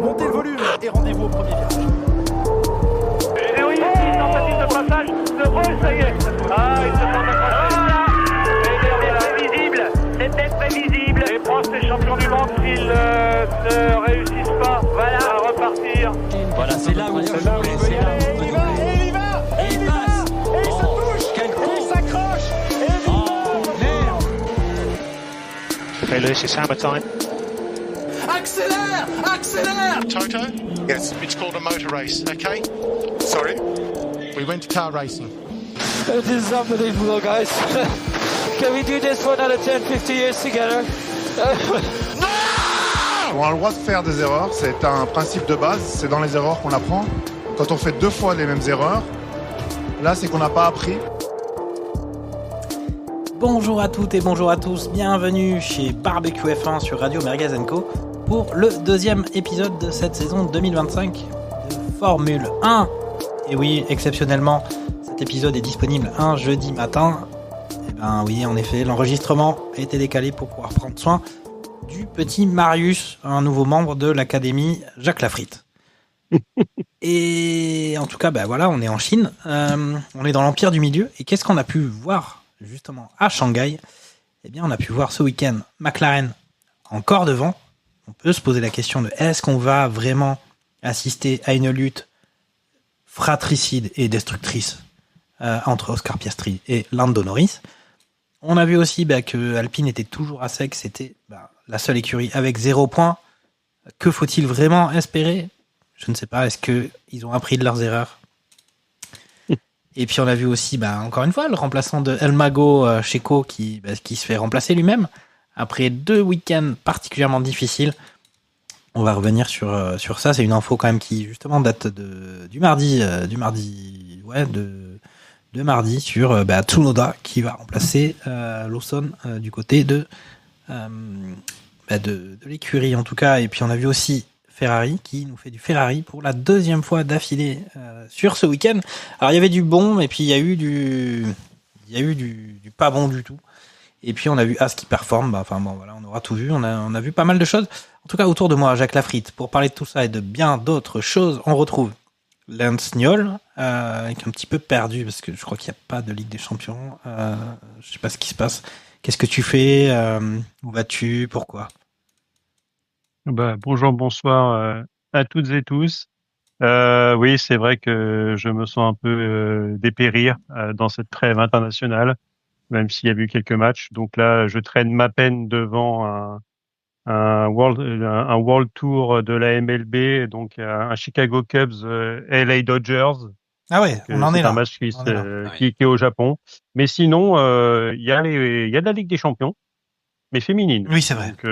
Montez le volume et rendez-vous au premier virage. Et oui, tentative de passage de Roll, ça y est. Ah, il se tente de passer. C'est prévisible, c'était prévisible. Les pros, les champions du monde, s'ils ne réussissent pas, voilà, à repartir. Voilà, c'est là où il faut jouer, c'est là où il faut jouer. Et il va, et il passe, et ça touche, et il s'accroche, et Oh, merde. Okay, Lewis, it's hammer time. accélère, accélère. Toto? Yes. It's called a motor race, okay? Sorry? We went to car racing. This is unbelievable, guys. Can we do this for another 10, 50 years together? On a le droit de faire des erreurs, c'est un principe de base, c'est dans les erreurs qu'on apprend. Quand on fait 2 fois les mêmes erreurs, là c'est qu'on n'a pas appris. Bonjour à toutes et bonjour à tous, bienvenue chez Barbecue F1 sur Radio Merguez & Co pour le deuxième épisode de cette saison 2025 de Formule 1. Et oui, exceptionnellement, cet épisode est disponible un jeudi matin. Et ben oui, en effet, l'enregistrement a été décalé pour pouvoir prendre soin du petit Marius, un nouveau membre de l'académie Jacques Lafritte. Et en tout cas, ben voilà, on est en Chine, on est dans l'Empire du Milieu. Et qu'est-ce qu'on a pu voir justement à Shanghai? Eh bien, on a pu voir ce week-end McLaren encore devant. On peut se poser la question de est-ce qu'on va vraiment assister à une lutte fratricide et destructrice entre Oscar Piastri et Lando Norris. On a vu aussi que Alpine était toujours à sec, c'était la seule écurie avec 0 points. Que faut-il vraiment espérer? Je ne sais pas, est-ce qu'ils ont appris de leurs erreurs? Et puis on a vu aussi, encore une fois, le remplaçant de El Mago, Checo, qui se fait remplacer lui-même. Après 2 week-ends particulièrement difficiles, on va revenir sur ça. C'est une info quand même qui justement date du mardi sur Tsunoda qui va remplacer Lawson du côté de l'écurie en tout cas. Et puis on a vu aussi Ferrari qui nous fait du Ferrari pour la 2e fois d'affilée sur ce week-end. Alors il y avait du bon et puis il y a eu du pas bon du tout. Et puis on a vu As qui performe, voilà, on aura tout vu, on a vu pas mal de choses. En tout cas autour de moi, Jacques Lafritte, pour parler de tout ça et de bien d'autres choses, on retrouve Lance Niol, qui est un petit peu perdu parce que je crois qu'il n'y a pas de Ligue des Champions. Je sais pas ce qui se passe. Qu'est-ce que tu fais? Où vas-tu? Pourquoi? Bonjour, bonsoir à toutes et tous. Oui, c'est vrai que je me sens un peu dépérir dans cette trêve internationale, même s'il y a eu quelques matchs. Donc là, je traîne ma peine devant un World Tour de la MLB, donc un Chicago Cubs LA Dodgers. Ah ouais, on en est là. C'est un match qui est au Japon. Mais sinon, il y a de la Ligue des Champions, mais féminine. Oui, c'est vrai. Donc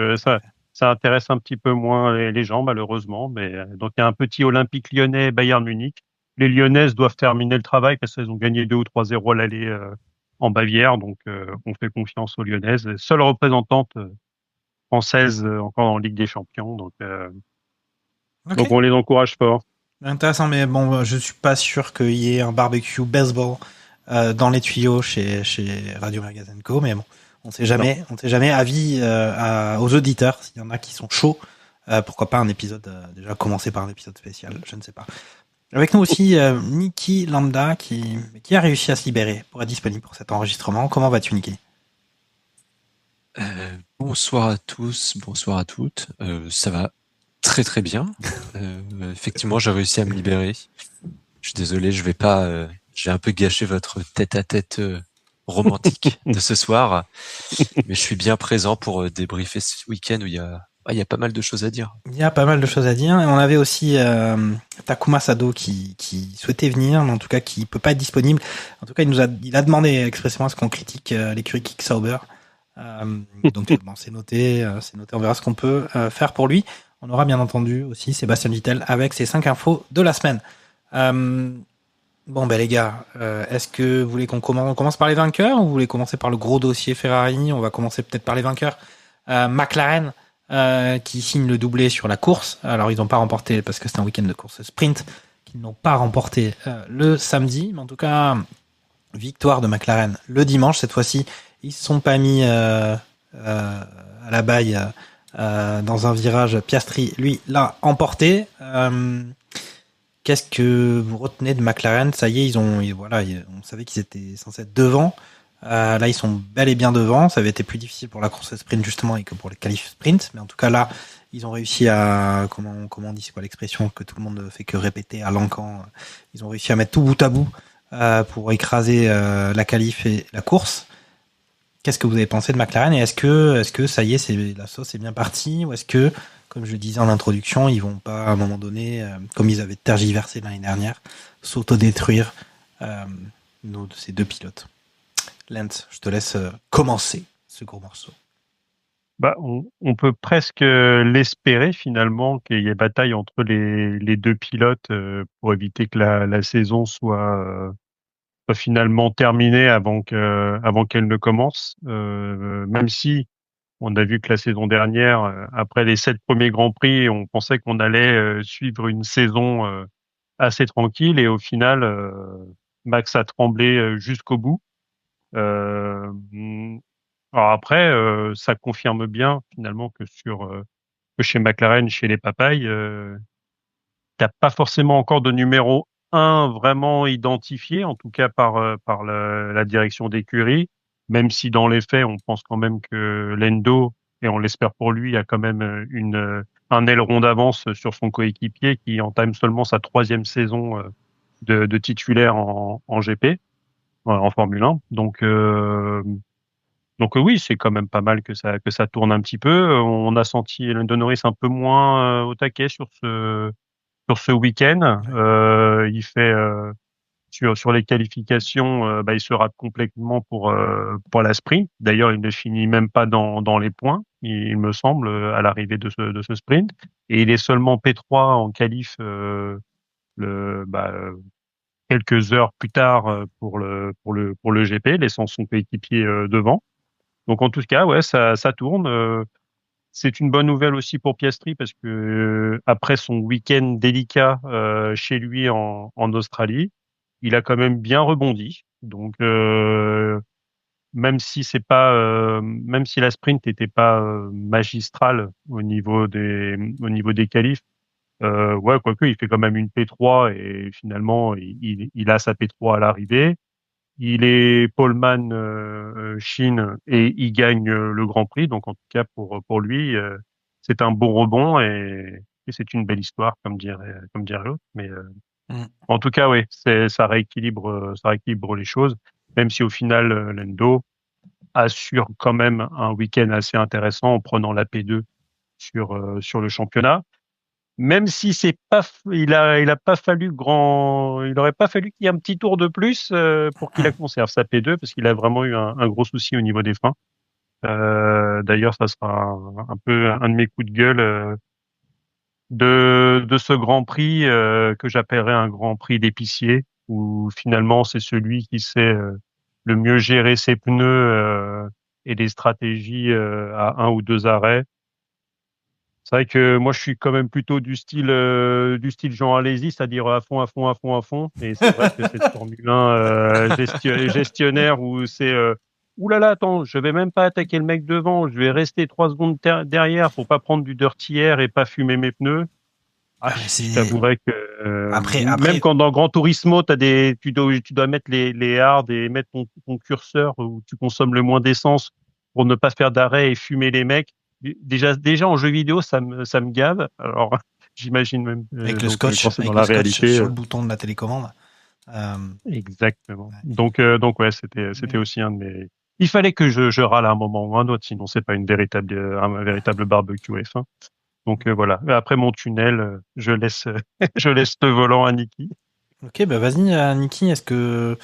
ça intéresse un petit peu moins les gens, malheureusement. Mais donc il y a un petit Olympique Lyonnais, Bayern Munich. Les Lyonnaises doivent terminer le travail parce qu'elles ont gagné 2 ou 3-0 à l'aller en Bavière. Donc on fait confiance aux Lyonnaises. Seule représentante française encore en Ligue des Champions. Donc on les encourage fort. Intéressant, mais bon, je suis pas sûr qu'il y ait un barbecue baseball dans les tuyaux chez Radio Merguez & Co, mais bon, on sait jamais. Avis aux auditeurs, s'il y en a qui sont chauds, pourquoi pas un épisode, déjà commencer par un épisode spécial, je ne sais pas. Avec nous aussi Niki Lambda qui a réussi à se libérer pour être disponible pour cet enregistrement. Comment vas-tu, Niki? Bonsoir à tous, bonsoir à toutes. Ça va très très bien. Effectivement, j'ai réussi à me libérer. Je suis désolé, j'ai un peu gâché votre tête-à-tête romantique de ce soir, mais je suis bien présent pour débriefer ce week-end où il y a pas mal de choses à dire. Il y a pas mal de choses à dire. Et on avait aussi Takuma Sado qui souhaitait venir, mais en tout cas qui peut pas être disponible. En tout cas, il a demandé expressément à ce qu'on critique l'écurie Kick Sauber. Donc bon, c'est noté. On verra ce qu'on peut faire pour lui. On aura bien entendu aussi Sébastien Vittel avec ses 5 infos de la semaine. Les gars, est-ce que vous voulez qu'on commence par les vainqueurs ou vous voulez commencer par le gros dossier Ferrari? On va commencer peut-être par les vainqueurs. McLaren qui signe le doublé sur la course. Alors ils n'ont pas remporté parce que c'est un week-end de course sprint qu'ils n'ont pas remporté le samedi, mais en tout cas victoire de McLaren le dimanche. Cette fois-ci, ils se sont pas mis à la baille dans un virage. Piastri, lui, l'a emporté. Qu'est-ce que vous retenez de McLaren? Ça y est, on savait qu'ils étaient censés être devant. Là, ils sont bel et bien devant. Ça avait été plus difficile pour la course sprint justement et que pour les qualifs sprint, mais en tout cas là, ils ont réussi à comment on dit, c'est quoi l'expression que tout le monde fait que répéter à l'encan. Ils ont réussi à mettre tout bout à bout pour écraser la qualif et la course. Qu'est-ce que vous avez pensé de McLaren et est-ce que ça y est, la sauce est bien partie ou est-ce que, comme je le disais en introduction, ils vont pas à un moment donné, comme ils avaient tergiversé l'année dernière, s'autodétruire ces deux pilotes? Lance, je te laisse commencer ce gros morceau. On peut presque l'espérer finalement qu'il y ait bataille entre les deux pilotes pour éviter que la saison soit finalement terminée avant qu'elle ne commence. Même si on a vu que la saison dernière, après les 7 premiers Grands Prix, on pensait qu'on allait suivre une saison assez tranquille et au final, Max a tremblé jusqu'au bout. Alors après, ça confirme bien finalement que que chez McLaren, chez les papayes, t'as pas forcément encore de numéro 1 vraiment identifié, en tout cas par la direction d'écurie, même si dans les faits, on pense quand même que Lando, et on l'espère pour lui, a quand même un aileron d'avance sur son coéquipier qui entame seulement sa 3e saison de titulaire en GP, en Formule 1. Donc oui, c'est quand même pas mal que ça tourne un petit peu. On a senti Lando Norris un peu moins au taquet sur ce week-end. Il fait sur les qualifications, il se rate complètement pour la sprint. D'ailleurs, il ne finit même pas dans les points, il me semble, à l'arrivée de ce sprint. Et il est seulement P3 en qualif quelques heures plus tard pour le GP, laissant son coéquipier devant. Donc en tout cas, ouais, ça tourne. C'est une bonne nouvelle aussi pour Piastri parce que après son week-end délicat chez lui en Australie, il a quand même bien rebondi. Donc même si la sprint n'était pas magistrale au niveau des qualifs, ouais, quoique il fait quand même une P3 et finalement il a sa P3 à l'arrivée. Il est poleman Chine et il gagne le Grand Prix. Donc en tout cas pour lui, c'est un bon rebond et c'est une belle histoire comme dirait l'autre. Mais en tout cas, oui, ça rééquilibre les choses. Même si au final Lando assure quand même un week-end assez intéressant en prenant la P2 sur le championnat. Même si il aurait pas fallu qu'il y ait un petit tour de plus pour qu'il la conserve sa P2 parce qu'il a vraiment eu un gros souci au niveau des freins. D'ailleurs, ça sera un peu un de mes coups de gueule de ce Grand Prix que j'appellerais un Grand Prix d'épicier où finalement c'est celui qui sait le mieux gérer ses pneus et les stratégies à 1 ou 2 arrêts. C'est vrai que moi, je suis quand même plutôt du style Jean Alesi, c'est-à-dire à fond, à fond, à fond, à fond. Et c'est vrai que cette Formule 1 gestionnaire où c'est ouh là là, attends, je vais même pas attaquer le mec devant, je vais rester 3 secondes derrière pour pas prendre du dirty air et pas fumer mes pneus. Je t'avouerais que après, même quand dans Gran Turismo, tu dois mettre les hard et mettre ton curseur où tu consommes le moins d'essence pour ne pas faire d'arrêt et fumer les mecs. Déjà en jeu vidéo, ça me gave. Alors, j'imagine même avec le scotch, sur le bouton de la télécommande. Exactement. Donc ouais, c'était aussi un de mes. Il fallait que je râle à un moment ou un autre, sinon c'est pas un véritable barbecue F1. Donc voilà. Après mon tunnel, je laisse le volant à Niki. Ok, vas-y, Niki. Est-ce que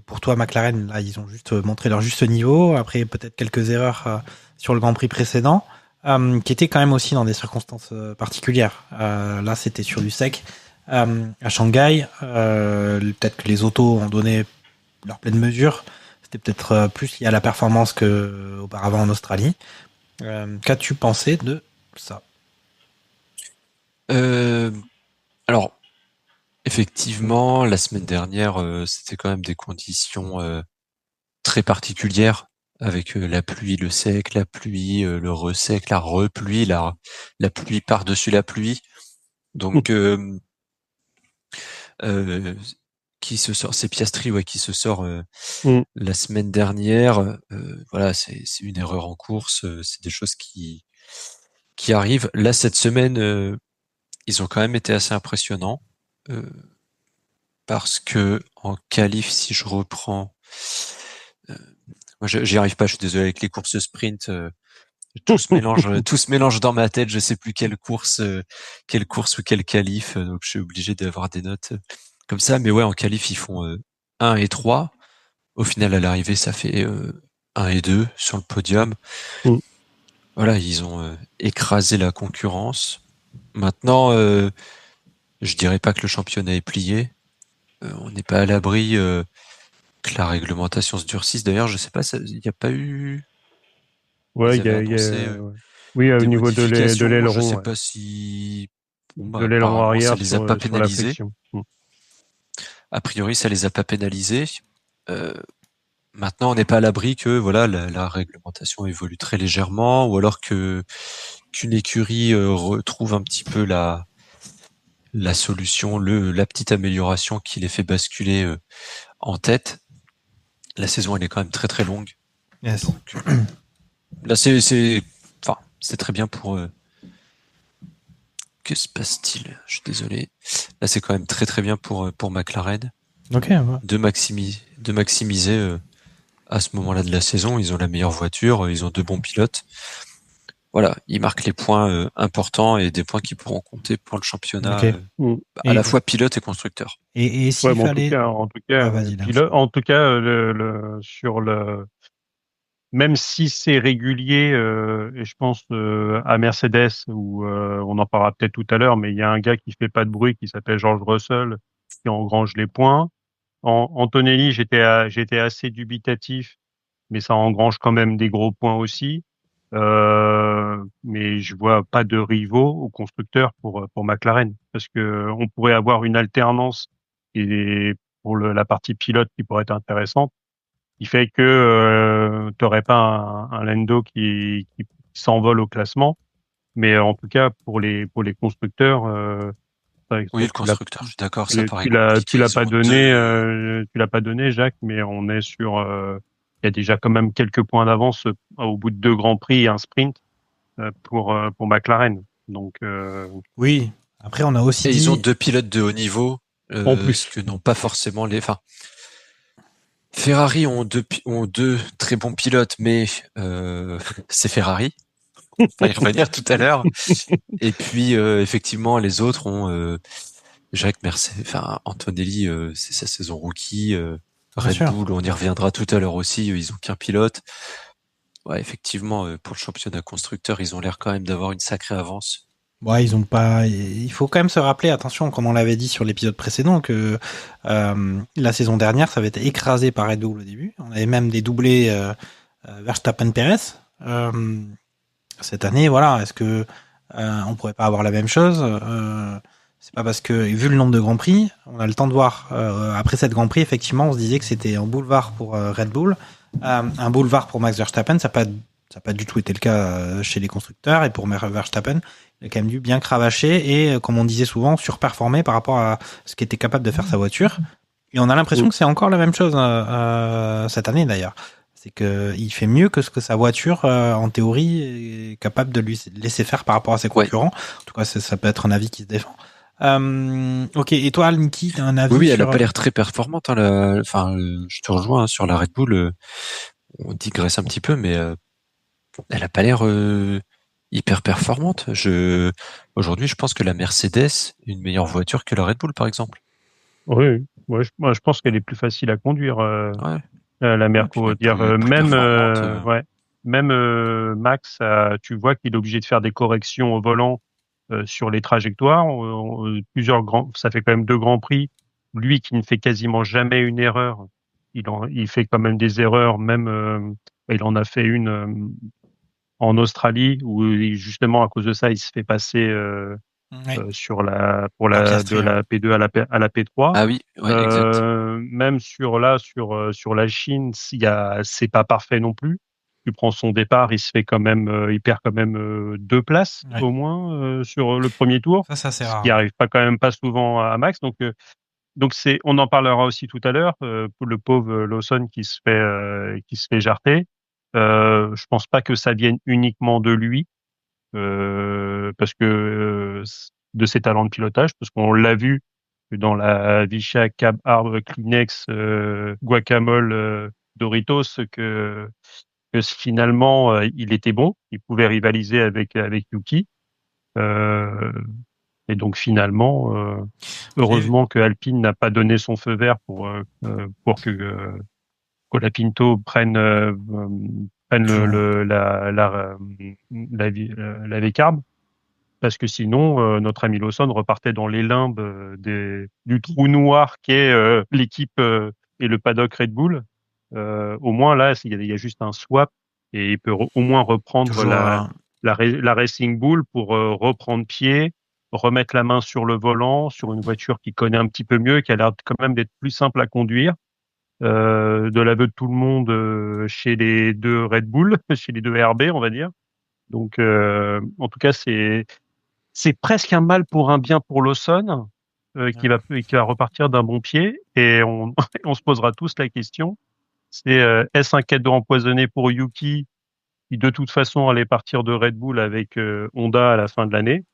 pour toi McLaren, là, ils ont juste montré leur juste niveau après peut-être quelques erreurs sur le Grand Prix précédent, qui étaient quand même aussi dans des circonstances particulières. Là, c'était sur du sec. À Shanghai, peut-être que les autos ont donné leur pleine mesure. C'était peut-être plus lié à la performance qu'auparavant en Australie. Qu'as-tu pensé de ça? Alors, effectivement, la semaine dernière, c'était quand même des conditions très particulières avec la pluie, le sec, la pluie, le resec, la repluie, la pluie par-dessus la pluie. Donc, qui se sort, c'est Piastri, qui se sort la semaine dernière. Voilà, c'est une erreur en course. C'est des choses qui arrivent. Là, cette semaine, ils ont quand même été assez impressionnants. Parce que en qualif, si je reprends, moi j'y arrive pas, je suis désolé, avec les courses sprint, tout se mélange dans ma tête, je sais plus quelle course ou quel qualif, donc je suis obligé d'avoir des notes comme ça. Mais ouais, en qualif, ils font 1 et 3. Au final, à l'arrivée, ça fait 1 et 2 sur le podium. Voilà, ils ont écrasé la concurrence. Maintenant, je dirais pas que le championnat est plié. On n'est pas à l'abri que la réglementation se durcisse. D'ailleurs, je sais pas, il n'y a pas eu. Ouais, il y a oui, au niveau de l'aileron. Je sais pas si de l'aileron arrière, ça les a pas pénalisés. A priori, ça les a pas pénalisés. Maintenant, on n'est pas à l'abri que voilà la réglementation évolue très légèrement, ou alors qu'une écurie retrouve un petit peu la solution, la petite amélioration qui les fait basculer en tête. La saison, elle est quand même très très longue. Yes. Donc, là, c'est très bien pour. Que se passe-t-il? Je suis désolé. Là, c'est quand même très très bien pour McLaren. Ok. Ouais. De maximiser à ce moment-là de la saison. Ils ont la meilleure voiture, ils ont 2 bons pilotes. Voilà, ils marquent les points importants et des points qui pourront compter pour le championnat, à la fois pilote et constructeur. Et s'il fallait... en tout cas, sur le, même si c'est régulier, et je pense à Mercedes où on en parlera peut-être tout à l'heure, mais il y a un gars qui fait pas de bruit qui s'appelle George Russell qui engrange les points. Antonelli, j'étais assez dubitatif, mais ça engrange quand même des gros points aussi. Mais je vois pas de rivaux au constructeur pour McLaren, parce que on pourrait avoir une alternance et pour la partie pilote qui pourrait être intéressante, qui fait que t'aurais pas un Lando qui s'envole au classement, mais en tout cas pour les constructeurs. Oui, le constructeur, je suis d'accord. Tu l'as pas donné, Jacques, mais on est sur. Il y a déjà quand même quelques points d'avance au bout de 2 grands prix et un sprint pour McLaren. Donc oui. Après, on a aussi. Et ils ont 2 pilotes de haut niveau, en plus que n'ont pas forcément les. Enfin, Ferrari ont 2 très bons pilotes, mais c'est Ferrari. On va y revenir tout à l'heure. Et puis effectivement, les autres ont Jacques Mercedes, Antonelli, c'est sa saison rookie. Red Bull, on y reviendra tout à l'heure aussi. Ils ont qu'un pilote. Ouais, effectivement, pour le championnat constructeur, ils ont l'air quand même d'avoir une sacrée avance. Ouais, ils ont pas. Il faut quand même se rappeler, attention, comme on l'avait dit sur l'épisode précédent, que la saison dernière, ça avait été écrasé par Red Bull au début. On avait même des doublés Verstappen-Perez. Cette année, voilà, est-ce que on pourrait pas avoir la même chose? C'est pas parce que, vu le nombre de Grands Prix, on a le temps de voir. Après cette Grand Prix, effectivement, on se disait que c'était un boulevard pour Red Bull, un boulevard pour Max Verstappen. Ça n'a pas du tout été le cas chez les constructeurs. Et pour Verstappen, il a quand même dû bien cravacher et, comme on disait souvent, surperformer par rapport à ce qu'était capable de faire sa voiture. Et on a l'impression que c'est encore la même chose cette année, d'ailleurs. C'est que il fait mieux que ce que sa voiture, en théorie, est capable de lui laisser faire par rapport à ses concurrents. En tout cas, ça peut être un avis qui se défend. Ok, et toi, Niki, t'as un avis? Oui, elle a pas l'air très performante. Je te rejoins sur la Red Bull. On digresse un petit peu, mais elle a pas l'air hyper performante. Aujourd'hui, je pense que la Mercedes est une meilleure voiture que la Red Bull, par exemple. Oui, je pense qu'elle est plus facile à conduire. La Merco, même Max, tu vois qu'il est obligé de faire des corrections au volant sur les trajectoires. Ça fait quand même 2 grands prix. Lui qui ne fait quasiment jamais une erreur, il fait quand même des erreurs. Même il en a fait une en Australie où justement à cause de ça il se fait passer de la P2 à la P3. Ah oui, exact. Même sur la Chine, c'est pas parfait non plus. tu prends son départ, il perd quand même 2 places Ouais. au moins sur le premier tour. Ça c'est Ce rare. qui arrive pas quand même pas souvent à Max. Donc on en parlera aussi tout à l'heure pour le pauvre Lawson qui se fait jarter. Je pense pas que ça vienne uniquement de lui, parce que de ses talents de pilotage, parce qu'on l'a vu dans la Visha Cab Arbre Kleenex Guacamole Doritos que finalement il était bon, il pouvait rivaliser avec Yuki. Et donc finalement, heureusement que Alpine n'a pas donné son feu vert pour que Colapinto prenne la V-carb, parce que sinon notre ami Lawson repartait dans les limbes du trou noir qu'est l'équipe et le paddock Red Bull. Au moins là, il y a juste un swap et il peut au moins reprendre Toujours, la Racing Bull pour reprendre pied, remettre la main sur le volant, sur une voiture qu'il connaît un petit peu mieux, qui a l'air quand même d'être plus simple à conduire. De l'aveu de tout le monde chez les deux Red Bull, chez les deux RB, on va dire. Donc, en tout cas, c'est presque un mal pour un bien pour Lawson, qui va repartir d'un bon pied. Et on se posera tous la question. C'est est-ce un cadeau empoisonné pour Yuki, qui de toute façon allait partir de Red Bull avec Honda à la fin de l'année.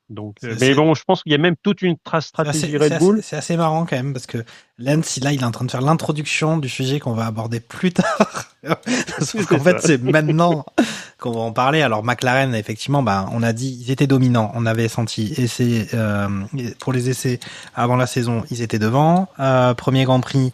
Donc, mais bon, je pense qu'il y a même toute une stratégie Red Bull. C'est assez marrant quand même, parce que Lance, là, il est en train de faire l'introduction du sujet qu'on va aborder plus tard. Sauf qu'en fait, c'est maintenant qu'on va en parler. Alors, McLaren, effectivement, on a dit, ils étaient dominants. On avait senti pour les essais avant la saison, ils étaient devant. Premier Grand Prix,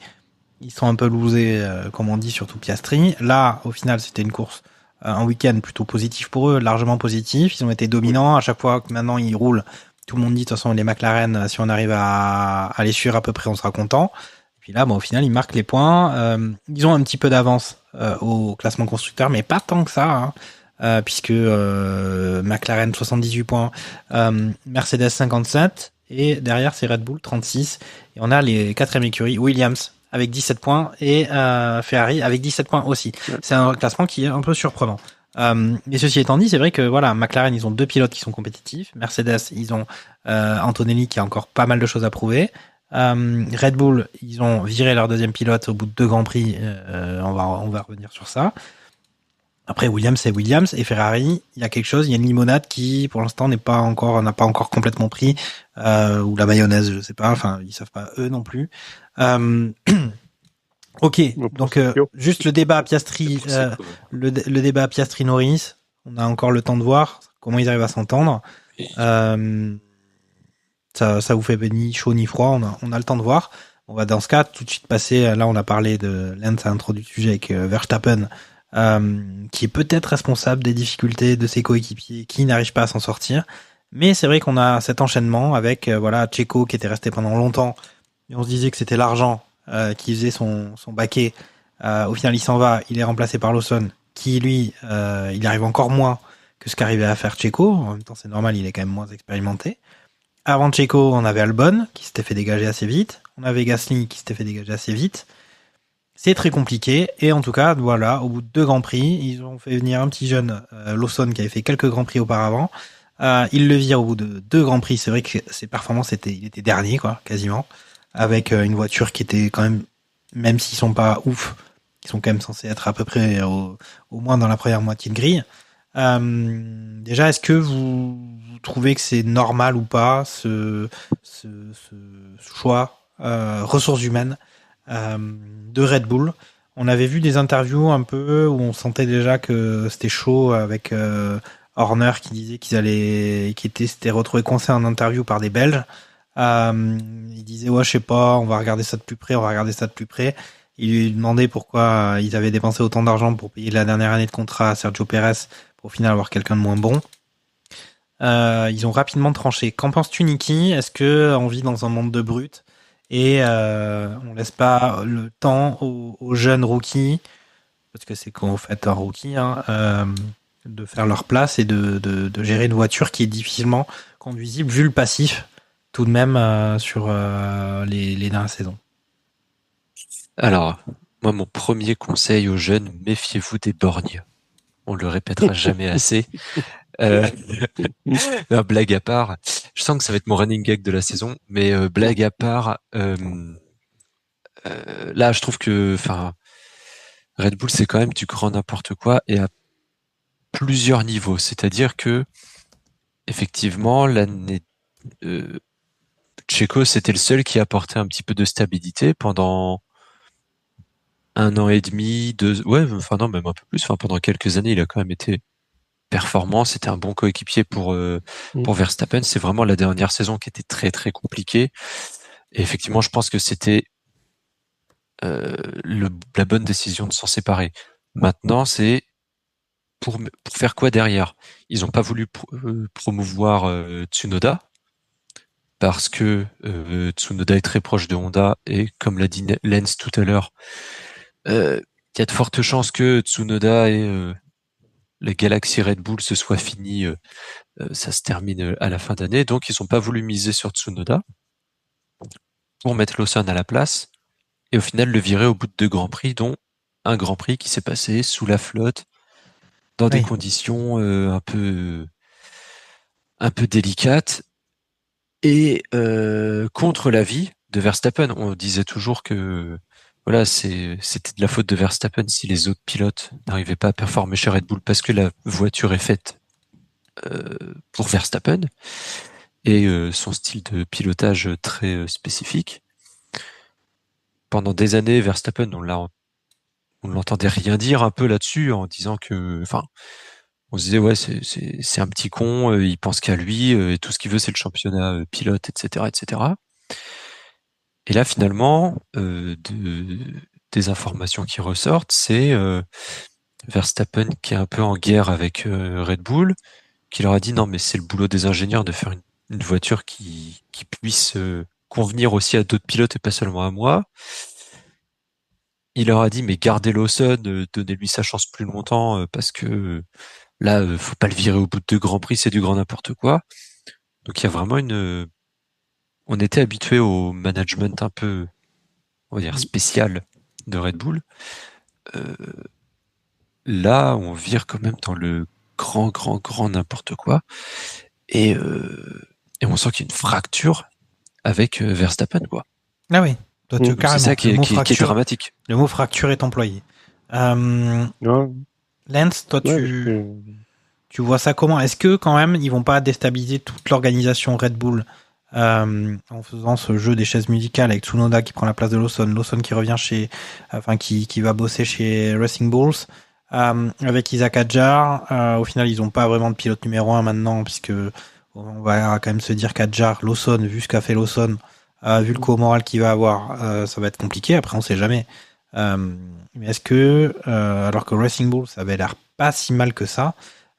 ils sont un peu losés, comme on dit, surtout Piastri. Là, au final, c'était une course, un week-end plutôt positif pour eux, largement positif. Ils ont été dominants. À chaque fois que maintenant ils roulent, tout le monde dit, de toute façon, les McLaren, si on arrive à les suivre à peu près, on sera content. Et puis là, au final, ils marquent les points. Ils ont un petit peu d'avance au classement constructeur, mais pas tant que ça, puisque McLaren 78 points, Mercedes 57, et derrière c'est Red Bull 36. Et on a les quatrième écuries, Williams avec 17 points et Ferrari avec 17 points aussi. C'est un classement qui est un peu surprenant. Mais ceci étant dit, c'est vrai que voilà, McLaren, ils ont deux pilotes qui sont compétitifs. Mercedes, ils ont Antonelli qui a encore pas mal de choses à prouver. Red Bull, ils ont viré leur deuxième pilote au bout de 2 Grands Prix. On va revenir sur ça. Après, Williams, c'est Williams, et Ferrari, il y a quelque chose, il y a une limonade qui, pour l'instant, n'a pas encore complètement pris, ou la mayonnaise, je sais pas, enfin, ils savent pas eux non plus. Ok, donc juste le débat Piastri, le débat Piastri-Norris, on a encore le temps de voir comment ils arrivent à s'entendre. Ça vous fait ni chaud ni froid, on a le temps de voir. On va dans ce cas tout de suite passer, là on a parlé de, Lance a introduit le sujet avec Verstappen, qui est peut-être responsable des difficultés de ses coéquipiers qui n'arrivent pas à s'en sortir. Mais c'est vrai qu'on a cet enchaînement avec Checo qui était resté pendant longtemps et on se disait que c'était l'argent qui faisait son baquet. Au final, il s'en va, il est remplacé par Lawson qui lui, il arrive encore moins que ce qu'arrivait à faire Checo. En même temps, c'est normal, il est quand même moins expérimenté. Avant Checo, on avait Albon qui s'était fait dégager assez vite. On avait Gasly qui s'était fait dégager assez vite. C'est très compliqué, et en tout cas, voilà, au bout de 2 Grands Prix, ils ont fait venir un petit jeune, Lawson, qui avait fait quelques Grands Prix auparavant. Ils le virent au bout de 2 Grands Prix. C'est vrai que ses performances il était dernier, quoi, quasiment, avec une voiture qui était quand même s'ils sont pas ouf, ils sont quand même censés être à peu près au moins dans la première moitié de grille. Déjà, est-ce que vous trouvez que c'est normal ou pas ce choix ressources humaines de Red Bull? On avait vu des interviews un peu où on sentait déjà que c'était chaud, avec Horner qui disait s'était retrouvé coincé en interview par des Belges. Il disait je sais pas, on va regarder ça de plus près. Il lui demandait pourquoi ils avaient dépensé autant d'argent pour payer la dernière année de contrat à Sergio Pérez pour au final avoir quelqu'un de moins bon. Ils ont rapidement tranché. Qu'en penses-tu, Niki? Est-ce que on vit dans un monde de brutes et on laisse pas le temps aux jeunes rookies, parce que c'est qu'en fait un rookie, de faire leur place et de gérer une voiture qui est difficilement conduisible vu le passif tout de même sur les dernières saisons? Alors, Moi, mon premier conseil aux jeunes, méfiez-vous des borgnes. On le répétera jamais assez. Euh, non, blague à part, je sens que ça va être mon running gag de la saison, mais blague à part, là, je trouve que, enfin, Red Bull, c'est quand même du grand n'importe quoi et à plusieurs niveaux. C'est-à-dire que, effectivement, l'année Checo, c'était le seul qui apportait un petit peu de stabilité pendant 1 an et demi, ouais, enfin non, même un peu plus. Enfin, pendant quelques années, il a quand même été performant. C'était un bon coéquipier pour Verstappen. C'est vraiment la dernière saison qui était très très compliquée. Et effectivement, je pense que c'était la bonne décision de s'en séparer. Maintenant, c'est pour faire quoi derrière? Ils n'ont pas voulu promouvoir Tsunoda parce que Tsunoda est très proche de Honda et comme l'a dit Lens tout à l'heure, il y a de fortes chances que Tsunoda et la Galaxy Red Bull se soit fini. Ça se termine à la fin d'année, donc ils n'ont pas voulu miser sur Tsunoda pour mettre Lawson à la place et au final le virer au bout de 2 Grands Prix, dont un Grand Prix qui s'est passé sous la flotte dans des conditions un peu délicates et contre l'avis de Verstappen. On disait toujours que voilà, c'était de la faute de Verstappen si les autres pilotes n'arrivaient pas à performer chez Red Bull parce que la voiture est faite pour Verstappen et son style de pilotage très spécifique. Pendant des années, Verstappen, on ne l'entendait rien dire un peu là-dessus en disant que, enfin, on se disait ouais, c'est un petit con, il pense qu'à lui et tout ce qu'il veut c'est le championnat pilote, etc., etc. Et là, finalement, des informations qui ressortent, c'est Verstappen qui est un peu en guerre avec Red Bull, qui leur a dit non mais c'est le boulot des ingénieurs de faire une voiture qui puisse convenir aussi à d'autres pilotes et pas seulement à moi. Il leur a dit mais gardez Lawson, donnez-lui sa chance plus longtemps parce que là faut pas le virer au bout de 2 Grands Prix, c'est du grand n'importe quoi. Donc il y a vraiment on était habitué au management un peu, on va dire, spécial de Red Bull. Là, on vire quand même dans le grand n'importe quoi. Et on sent qu'il y a une fracture avec Verstappen, quoi. Ah oui, toi, carrément. C'est ça qui est dramatique. Le mot fracture est employé. Lance, toi, tu vois ça comment? Est-ce que quand même, ils vont pas déstabiliser toute l'organisation Red Bull en faisant ce jeu des chaises musicales avec Tsunoda qui prend la place de Lawson qui revient qui va bosser chez Racing Bulls, avec Isaac Hadjar. Au final, ils ont pas vraiment de pilote numéro 1 maintenant, puisque on va quand même se dire qu'Hadjar, Lawson, vu ce qu'a fait Lawson, vu le co-moral qu'il va avoir, ça va être compliqué. Après, on sait jamais. Mais est-ce que, alors que Racing Bulls avait l'air pas si mal que ça,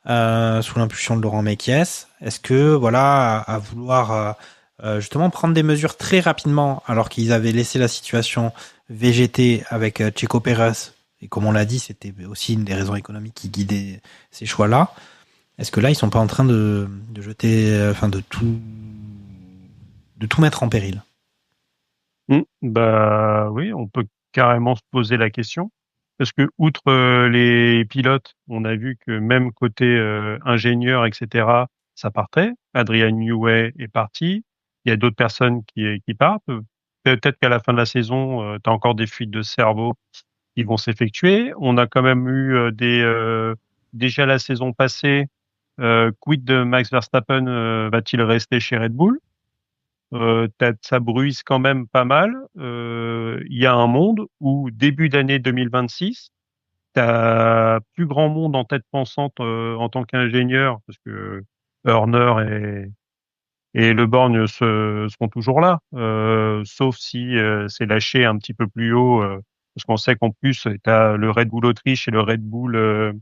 sous l'impulsion de Laurent Mekies, est-ce que, voilà, à vouloir justement prendre des mesures très rapidement, alors qu'ils avaient laissé la situation végéter avec Checo Pérez, et comme on l'a dit, c'était aussi une des raisons économiques qui guidait ces choix-là. Est-ce que là, ils sont pas en train de jeter, de tout mettre en péril? Bah oui, on peut carrément se poser la question. Parce que outre les pilotes, on a vu que même côté ingénieur, etc., ça partait. Adrian Newey est parti. Il y a d'autres personnes qui partent. Peut-être qu'à la fin de la saison, tu as encore des fuites de cerveau qui vont s'effectuer. On a quand même eu déjà la saison passée, quid de Max Verstappen, va-t-il rester chez Red Bull? Ça bruise quand même pas mal. Il y a un monde où début d'année 2026, t'as plus grand monde en tête pensante en tant qu'ingénieur, parce que Horner et Le Borgne seront toujours là, sauf si c'est lâché un petit peu plus haut, parce qu'on sait qu'en plus t'as le Red Bull Autriche et le Red Bull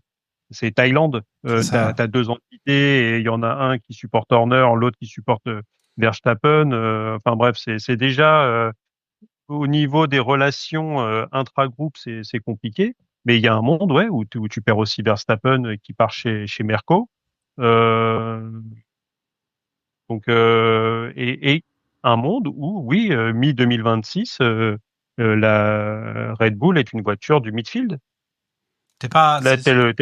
c'est Thaïlande. T'as 2 entités et il y en a un qui supporte Horner, l'autre qui supporte Verstappen. Enfin bref, c'est déjà au niveau des relations intra-groupes, c'est compliqué. Mais il y a un monde, ouais, où tu perds aussi Verstappen qui part chez Merco. Donc et un monde où, oui, mi-2026, la Red Bull est une voiture du midfield. Pas, là, tels